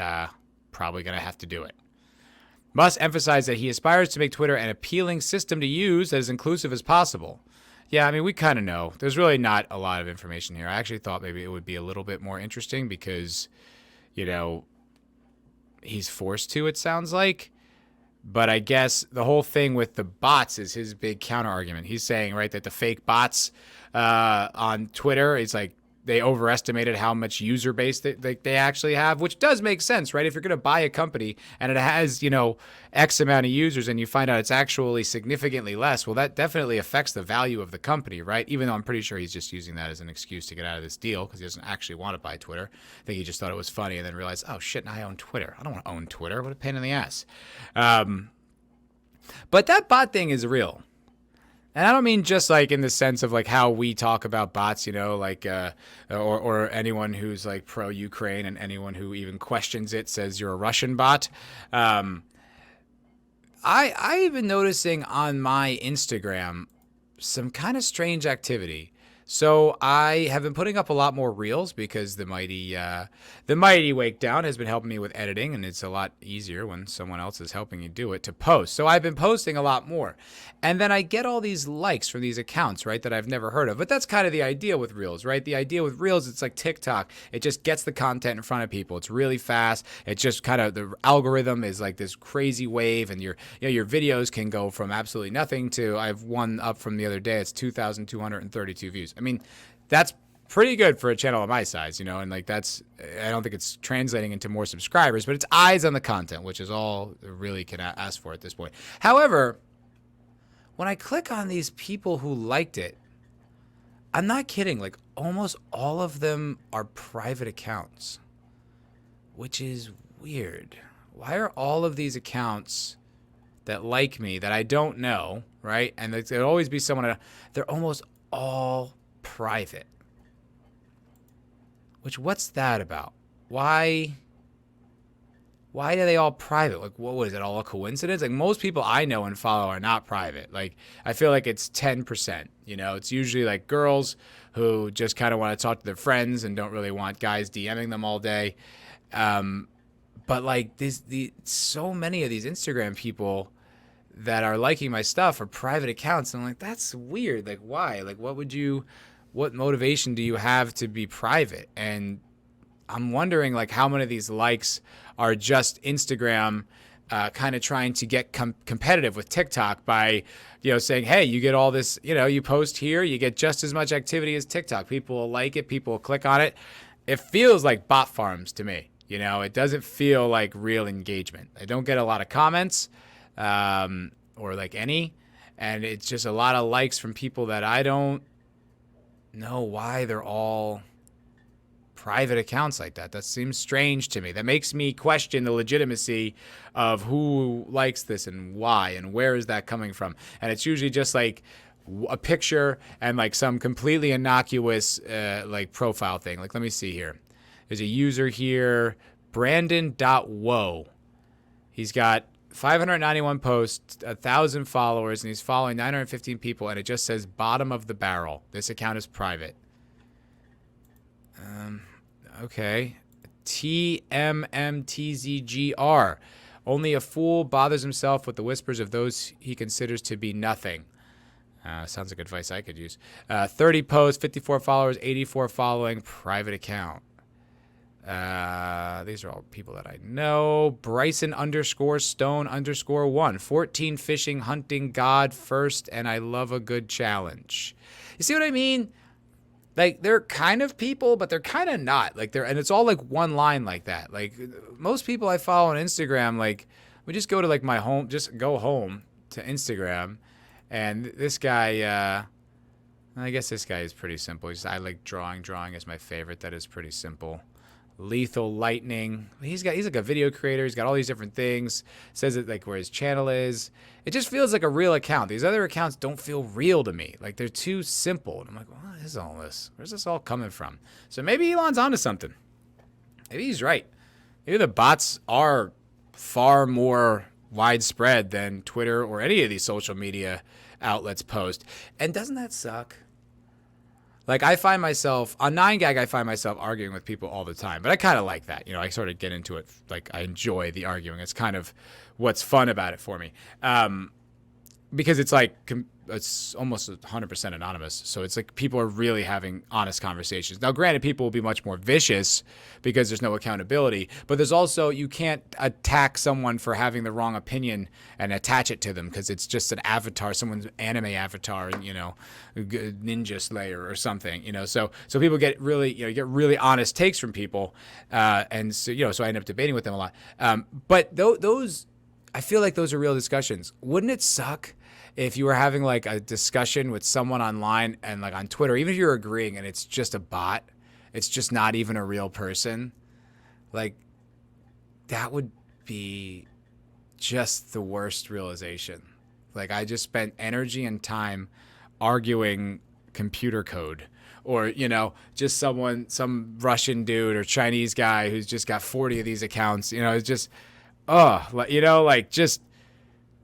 [SPEAKER 1] probably going to have to do it. Musk emphasized that he aspires to make Twitter an appealing system to use that is inclusive as possible. Yeah, I mean, we kind of know. There's really not a lot of information here. I actually thought maybe it would be a little bit more interesting because, he's forced to, it sounds like. But I guess the whole thing with the bots is his big counter argument. He's saying, right, that the fake bots on Twitter is like, they overestimated how much user base they actually have, which does make sense, right? If you're going to buy a company and it has, X amount of users and you find out it's actually significantly less, well, that definitely affects the value of the company, right? Even though I'm pretty sure he's just using that as an excuse to get out of this deal because he doesn't actually want to buy Twitter. I think he just thought it was funny and then realized, oh, shit, now I own Twitter. I don't want to own Twitter. What a pain in the ass. But that bot thing is real. And I don't mean just like in the sense of like how we talk about bots, or anyone who's like pro-Ukraine and anyone who even questions it says you're a Russian bot. I've been noticing on my Instagram some kind of strange activity. So I have been putting up a lot more reels because the mighty Wake Down has been helping me with editing, and it's a lot easier when someone else is helping you do it to post. So I've been posting a lot more. And then I get all these likes from these accounts, right, that I've never heard of. But that's kind of the idea with reels, right? The idea with reels, it's like TikTok. It just gets the content in front of people. It's really fast. It's just kind of the algorithm is like this crazy wave, and your videos can go from absolutely nothing to, I have one up from the other day. It's 2,232 views. I mean, that's pretty good for a channel of my size, and like I don't think it's translating into more subscribers, but it's eyes on the content, which is all I really can ask for at this point. However, when I click on these people who liked it, I'm not kidding, like almost all of them are private accounts, which is weird. Why are all of these accounts that like me that I don't know, right? And there'll always be someone, they're almost all private. What's that about? Why are they all private? Like, what was it, all a coincidence? Like, most people I know and follow are not private. Like, I feel like it's 10%. It's usually like girls who just kind of want to talk to their friends and don't really want guys DMing them all day. But like so many of these Instagram people that are liking my stuff are private accounts. And I'm like, that's weird. Like, why? Like, what motivation do you have to be private? And I'm wondering, like, how many of these likes are just Instagram kind of trying to get competitive with TikTok by, saying, hey, you get all this, you post here, you get just as much activity as TikTok. People will like it. People will click on it. It feels like bot farms to me. It doesn't feel like real engagement. I don't get a lot of comments. Or like any, and it's just a lot of likes from people that I don't know why they're all private accounts like that. That seems strange to me. That makes me question the legitimacy of who likes this and why and where is that coming from. And it's usually just like a picture and like some completely innocuous like profile thing. Like, let me see here. There's a user here, Brandon.Woe. He's got 591 posts, 1,000 followers, and he's following 915 people, and it just says bottom of the barrel. This account is private. Okay. TMMTZGR. Only a fool bothers himself with the whispers of those he considers to be nothing. Sounds like advice I could use. 30 posts, 54 followers, 84 following, private account. These are all people that I know. Bryson _Stone _1. 14 fishing, hunting, God first, and I love a good challenge. You see what I mean? Like, they're kind of people, but they're kind of not. Like, and it's all like one line like that. Like, most people I follow on Instagram, like, we just go to like my home, just go home to Instagram, and this guy, I guess this guy is pretty simple. I like drawing. Drawing is my favorite. That is pretty simple. Lethal Lightning. He's like a video creator. He's got all these different things. Says it like where his channel is. It just feels like a real account. These other accounts don't feel real to me. Like, they're too simple. And I'm like, what is all this? Where's this all coming from? So maybe Elon's onto something. Maybe he's right. Maybe the bots are far more widespread than Twitter or any of these social media outlets post. And doesn't that suck? Like, I find myself, on 9gag, I find myself arguing with people all the time. But I kind of like that. You know, I sort of get into it. Like, I enjoy the arguing. It's kind of what's fun about it for me. Because it's like, it's almost 100% anonymous. So it's like people are really having honest conversations. Now, granted, people will be much more vicious because there's no accountability. But there's also, you can't attack someone for having the wrong opinion and attach it to them because it's just an avatar, someone's anime avatar, you know, Ninja Slayer or something, you know. So people get really, you know, you get really honest takes from people. And so, you know, so I end up debating with them a lot. But those, I feel like those are real discussions. Wouldn't it suck if you were having like a discussion with someone online and like on Twitter, even if you're agreeing and it's just a bot, it's just not even a real person? Like, that would be just the worst realization. Like, I just spent energy and time arguing computer code, or, you know, just some Russian dude or Chinese guy who's just got 40 of these accounts. You know, it's just, you know, like, just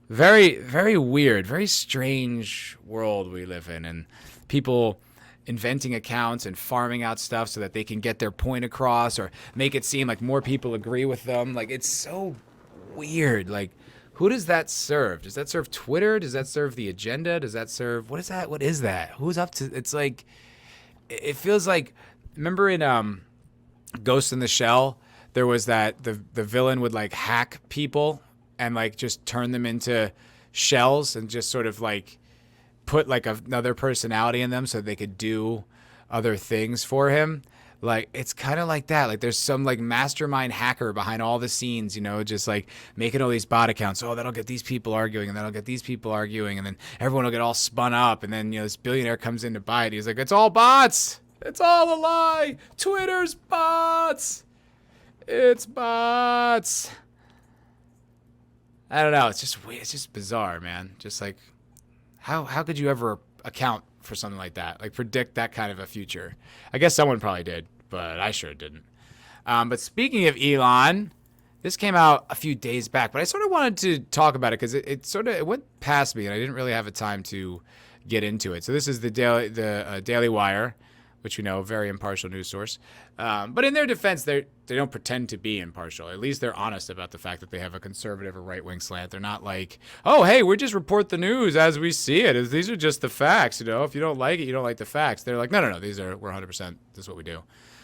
[SPEAKER 1] very, very weird, very strange world we live in. And people inventing accounts and farming out stuff so that they can get their point across or make it seem like more people agree with them. Like, it's so weird. Like, who does that serve? Does that serve Twitter? Does that serve the agenda? Does that serve, what is that? What is that? Who's up to, it's like, it feels like, remember in Ghost in the Shell, there was that the villain would like hack people and like just turn them into shells and just sort of like put like another personality in them so they could do other things for him. Like, it's kind of like that. Like, there's some like mastermind hacker behind all the scenes, you know, just like making all these bot accounts. Oh, that'll get these people arguing, and that'll get these people arguing, and then everyone will get all spun up, and then, you know, this billionaire comes in to buy it. He's like, it's all bots. It's all a lie. Twitter's bots. It's bots. I don't know. It's just weird. It's just bizarre, man. Just like, how could you ever account for something like that? Like, predict that kind of a future? I guess someone probably did, but I sure didn't. But speaking of Elon, this came out a few days back, but I sort of wanted to talk about it because it went past me and I didn't really have a time to get into it. So this is the Daily Wire, which we know, a very impartial news source. But in their defense, they don't pretend to be impartial. At least they're honest about the fact that they have a conservative or right-wing slant. They're not like, oh, hey, we just report the news as we see it. These are just the facts, you know. If you don't like it, you don't like the facts. They're like, no, we're 100%, this is what we do.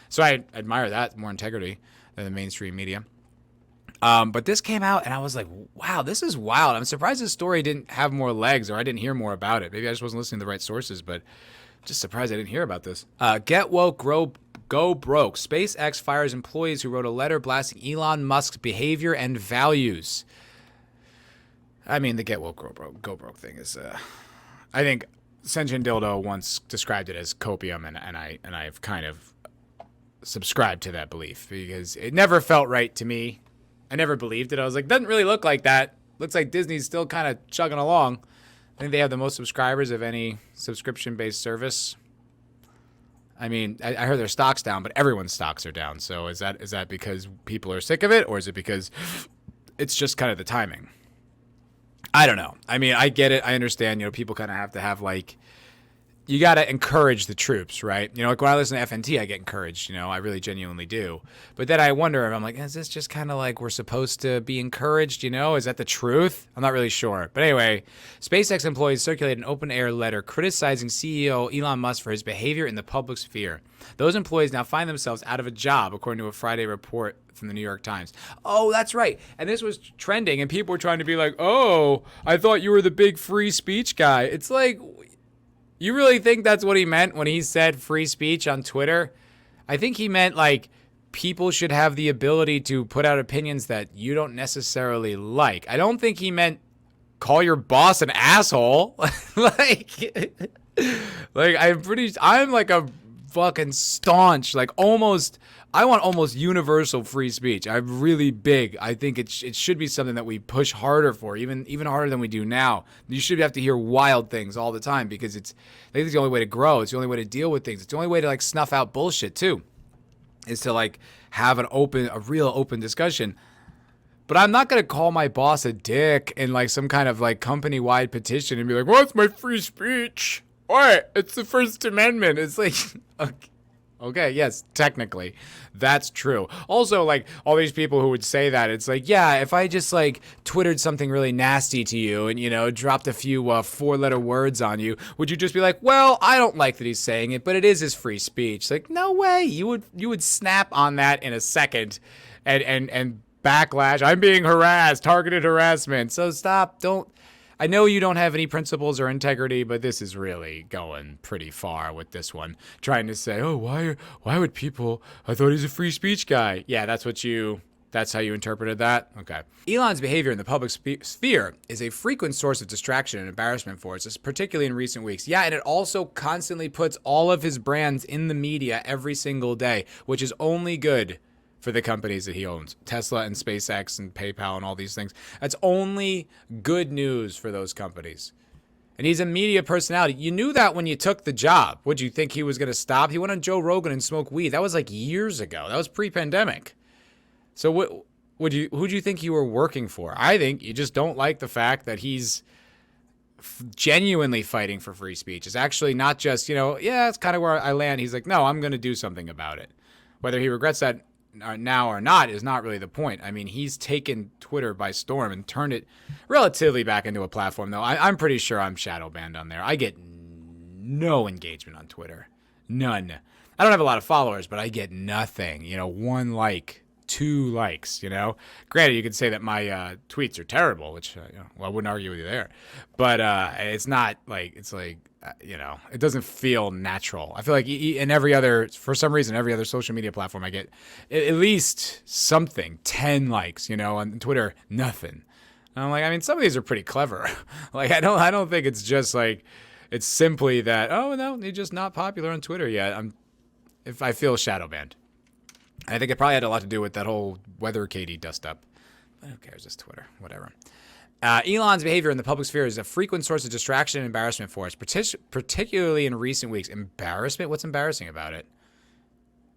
[SPEAKER 1] So I admire that, more integrity than the mainstream media. But this came out, and I was like, wow, this is wild. I'm surprised this story didn't have more legs, or I didn't hear more about it. Maybe I just wasn't listening to the right sources, but just surprised I didn't hear about this. Get woke, go broke. SpaceX fires employees who wrote a letter blasting Elon Musk's behavior and values. I mean, the get woke, go broke thing is, I think Sentient Dildo once described it as copium, and I've kind of subscribed to that belief because it never felt right to me. I never believed it. I was like, doesn't really look like that. Looks like Disney's still kind of chugging along. I think they have the most subscribers of any subscription-based service. I mean, I heard their stock's down, but everyone's stocks are down. So is that because people are sick of it, or is it because it's just kind of the timing? I don't know. I mean, I get it. I understand. You know, people kind of have to have like you got to encourage the troops, right? You know, like when I listen to FNT, I get encouraged, you know, I really genuinely do. But then I wonder if I'm like, is this just kind of like we're supposed to be encouraged, you know? Is that the truth? I'm not really sure. But anyway, SpaceX employees circulated an open air letter criticizing CEO Elon Musk for his behavior in the public sphere. Those employees now find themselves out of a job, according to a Friday report from the New York Times. Oh, that's right. And this was trending, and people were trying to be like, oh, I thought you were the big free speech guy. It's like, you really think that's what he meant when he said free speech on Twitter? I think he meant like people should have the ability to put out opinions that you don't necessarily like. I don't think he meant call your boss an asshole. like I'm like a fucking staunch, like I want almost universal free speech. I'm really big. I think it should be something that we push harder for, even harder than we do now. You should have to hear wild things all the time because I think it's the only way to grow. It's the only way to deal with things. It's the only way to like snuff out bullshit too, is to like have a real open discussion. But I'm not going to call my boss a dick in like some kind of like company-wide petition and be like, what's my free speech? What? It's the First Amendment. It's like, okay, yes, technically, that's true. Also, like, all these people who would say that, it's like, yeah, if I just, like, Twittered something really nasty to you and, you know, dropped a few four-letter words on you, would you just be like, well, I don't like that he's saying it, but it is his free speech? Like, no way. You would snap on that in a second and backlash. I'm being harassed, targeted harassment. So stop, don't. I know you don't have any principles or integrity, but this is really going pretty far with this one. Trying to say, oh, why would people, I thought he's a free speech guy. Yeah, that's how you interpreted that? Okay. Elon's behavior in the public sphere is a frequent source of distraction and embarrassment for us, particularly in recent weeks. Yeah, and it also constantly puts all of his brands in the media every single day, which is only good for the companies that he owns, Tesla and SpaceX and PayPal and all these things. That's only good news for those companies. And he's a media personality. You knew that when you took the job. Would you think he was going to stop? He went on Joe Rogan and smoked weed. That was like years ago. That was pre-pandemic. So who do you think you were working for? I think you just don't like the fact that he's genuinely fighting for free speech. It's actually not just, yeah, it's kind of where I land. He's like, no, I'm going to do something about it. Whether he regrets that now or not is not really the point. I mean, he's taken Twitter by storm and turned it relatively back into a platform, though. I'm pretty sure I'm shadow banned on there. I get no engagement on Twitter. None. I don't have a lot of followers, but I get nothing. 1 like, 2 likes, Granted, you could say that my tweets are terrible, which, I wouldn't argue with you there. But it's not like, it's like, it doesn't feel natural. I feel like for some reason, every other social media platform I get at least something, 10 likes, on Twitter, nothing. And I'm like, I mean, some of these are pretty clever. Like, I don't think it's just like, it's simply that, oh, no, you're just not popular on Twitter yet. If I feel shadow banned. I think it probably had a lot to do with that whole weather Katie dust up. But who cares? It's Twitter, whatever. Elon's behavior in the public sphere is a frequent source of distraction and embarrassment for us, particularly in recent weeks. Embarrassment? What's embarrassing about it?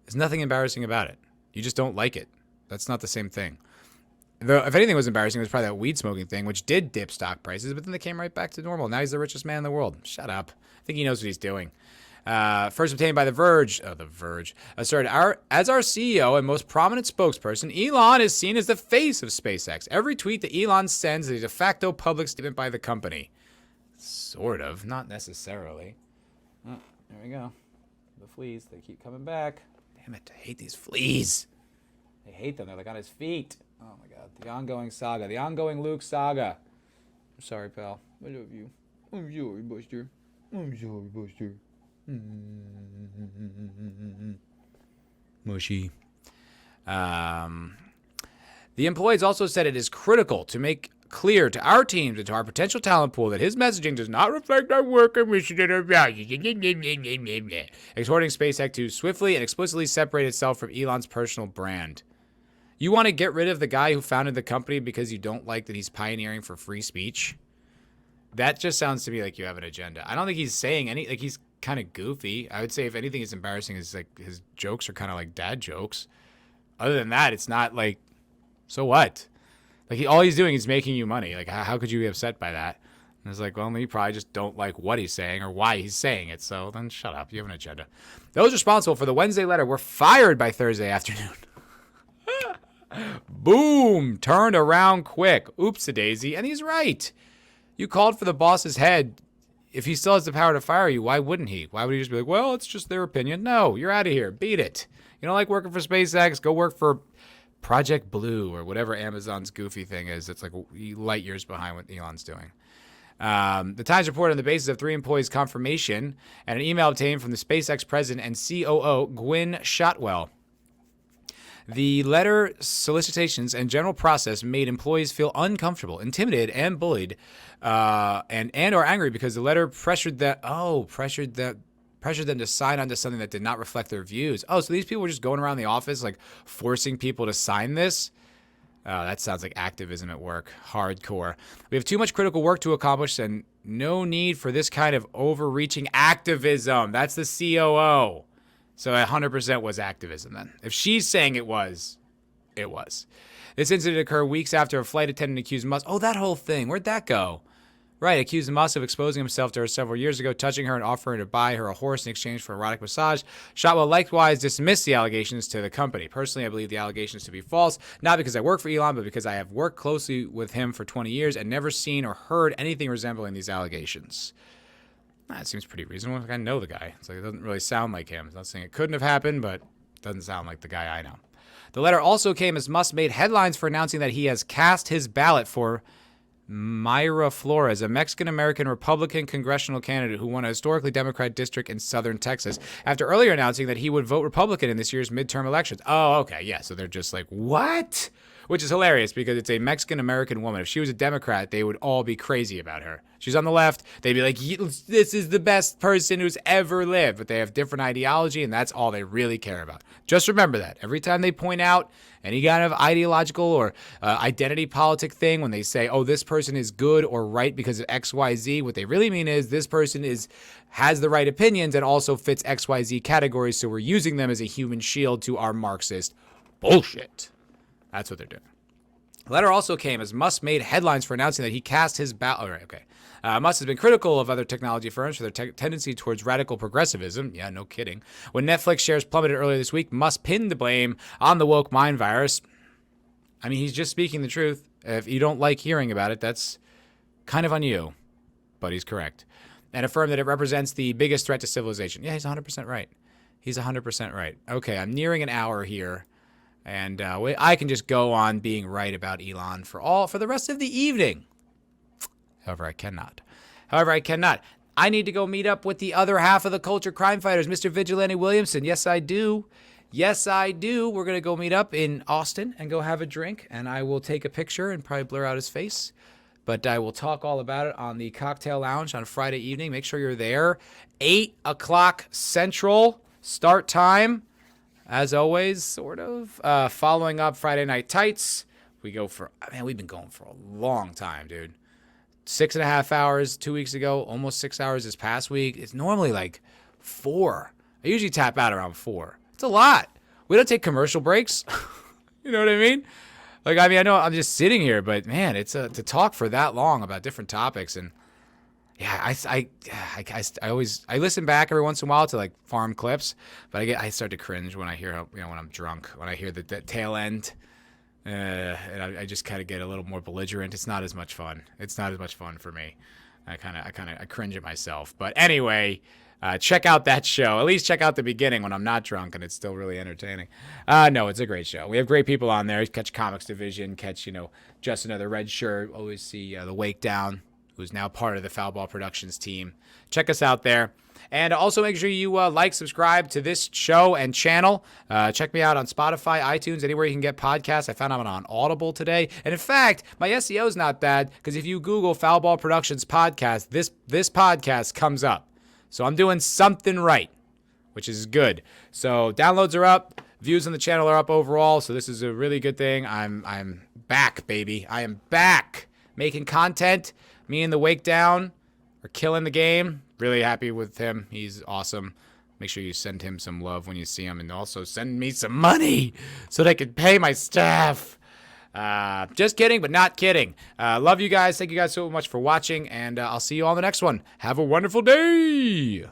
[SPEAKER 1] There's nothing embarrassing about it. You just don't like it. That's not the same thing. Though, if anything was embarrassing, it was probably that weed smoking thing, which did dip stock prices, but then they came right back to normal. Now he's the richest man in the world. Shut up. I think he knows what he's doing. First obtained by The Verge, asserted, as our CEO and most prominent spokesperson, Elon is seen as the face of SpaceX. Every tweet that Elon sends is a de facto public statement by the company. Sort of, not necessarily. Oh, there we go. The fleas, they keep coming back. Damn it, I hate these fleas. I hate them, they're like on his feet. Oh my god, the ongoing saga, the ongoing Luke saga. I'm sorry, pal. I love you. I'm sorry, Buster. I'm sorry, Buster. Mushy. The employees also said it is critical to make clear to our teams and to our potential talent pool that his messaging does not reflect our work and mission and our values, exhorting SpaceX to swiftly and explicitly separate itself from Elon's personal brand. You want to get rid of the guy who founded the company because you don't like that he's pioneering for free speech? That just sounds to me like you have an agenda. I don't think he's saying he's kind of goofy. I would say if anything is embarrassing is like his jokes are kind of like dad jokes. Other than that, it's not like, so what? Like all he's doing is making you money. Like how could you be upset by that? And it's like, well, you probably just don't like what he's saying or why he's saying it. So then shut up. You have an agenda. Those responsible for the Wednesday letter were fired by Thursday afternoon. Boom. Turned around quick. Oops-a-daisy. And he's right. You called for the boss's head. If he still has the power to fire you, why wouldn't he? Why would he just be like, well, it's just their opinion? No, you're out of here. Beat it. You don't like working for SpaceX? Go work for Project Blue or whatever Amazon's goofy thing is. It's like light years behind what Elon's doing. The Times reported on the basis of 3 employees' confirmation and an email obtained from the SpaceX president and COO, Gwynne Shotwell. The letter, solicitations, and general process made employees feel uncomfortable, intimidated, and bullied, and or angry because the letter pressured them to sign onto something that did not reflect their views. Oh, so these people were just going around the office like forcing people to sign this? Oh, that sounds like activism at work. Hardcore. We have too much critical work to accomplish and no need for this kind of overreaching activism. That's the COO. So 100% was activism then. If she's saying it was, it was. This incident occurred weeks after a flight attendant accused Musk. Oh, that whole thing. Where'd that go? Right, accused Musk of exposing himself to her several years ago, touching her and offering to buy her a horse in exchange for erotic massage. Shotwell likewise dismissed the allegations to the company. Personally, I believe the allegations to be false, not because I work for Elon, but because I have worked closely with him for 20 years and never seen or heard anything resembling these allegations. That seems pretty reasonable. I know the guy. It's like it doesn't really sound like him. I'm not saying it couldn't have happened, but it doesn't sound like the guy I know. The letter also came as Musk made headlines for announcing that he has cast his ballot for Mayra Flores, a Mexican-American Republican congressional candidate who won a historically Democrat district in southern Texas, after earlier announcing that he would vote Republican in this year's midterm elections. Oh, okay, yeah, so they're just like, what? Which is hilarious because it's a Mexican-American woman. If she was a Democrat, they would all be crazy about her. She's on the left. They'd be like, this is the best person who's ever lived. But they have different ideology, and that's all they really care about. Just remember that. Every time they point out any kind of ideological or identity politic thing, when they say, oh, this person is good or right because of X, Y, Z, what they really mean is this person has the right opinions and also fits X, Y, Z categories, so we're using them as a human shield to our Marxist bullshit. That's what they're doing. The letter also came as Musk made headlines for announcing that he cast his ballot. All right, okay. Musk has been critical of other technology firms for their tendency towards radical progressivism. Yeah, no kidding. When Netflix shares plummeted earlier this week, Musk pinned the blame on the woke mind virus. I mean, he's just speaking the truth. If you don't like hearing about it, that's kind of on you. But he's correct. And affirmed that it represents the biggest threat to civilization. Yeah, he's 100% right. He's 100% right. Okay, I'm nearing an hour here. And I can just go on being right about Elon for the rest of the evening. However, I cannot. I need to go meet up with the other half of the culture crime fighters, Mr. Vigilante Williamson. Yes, I do. We're going to go meet up in Austin and go have a drink. And I will take a picture and probably blur out his face. But I will talk all about it on the Cocktail Lounge on Friday evening. Make sure you're there. 8 o'clock Central start time. As always, sort of. Following up Friday Night Tights. We've been going for a long time, dude. 6.5 hours 2 weeks ago, almost 6 hours this past week. It's normally like 4. I usually tap out around 4. It's a lot. We don't take commercial breaks. You know what I mean? Like, I know I'm just sitting here, but man, it's to talk for that long about different topics. And yeah, I listen back every once in a while to like farm clips, but I start to cringe when I hear, when I'm drunk, when I hear the tail end, and I just kind of get a little more belligerent. It's not as much fun. It's not as much fun for me. I cringe at myself. But anyway, check out that show. At least check out the beginning when I'm not drunk and it's still really entertaining. No, it's a great show. We have great people on there. Catch Comics Division, catch, Just Another Red Shirt. Always see the Wake Down, who's now part of the Foul Ball Productions team. Check us out there. And also make sure you subscribe to this show and channel. Check me out on Spotify, iTunes, anywhere you can get podcasts. I found I'm on Audible today. And in fact, my SEO is not bad because if you Google Foul Ball Productions podcast, this podcast comes up. So I'm doing something right, which is good. So downloads are up. Views on the channel are up overall. So this is a really good thing. I'm back, baby. I am back making content. Me and the Wake Down are killing the game. Really happy with him. He's awesome. Make sure you send him some love when you see him, and also send me some money so that I can pay my staff. Just kidding, but not kidding. Love you guys. Thank you guys so much for watching, and I'll see you on the next one. Have a wonderful day.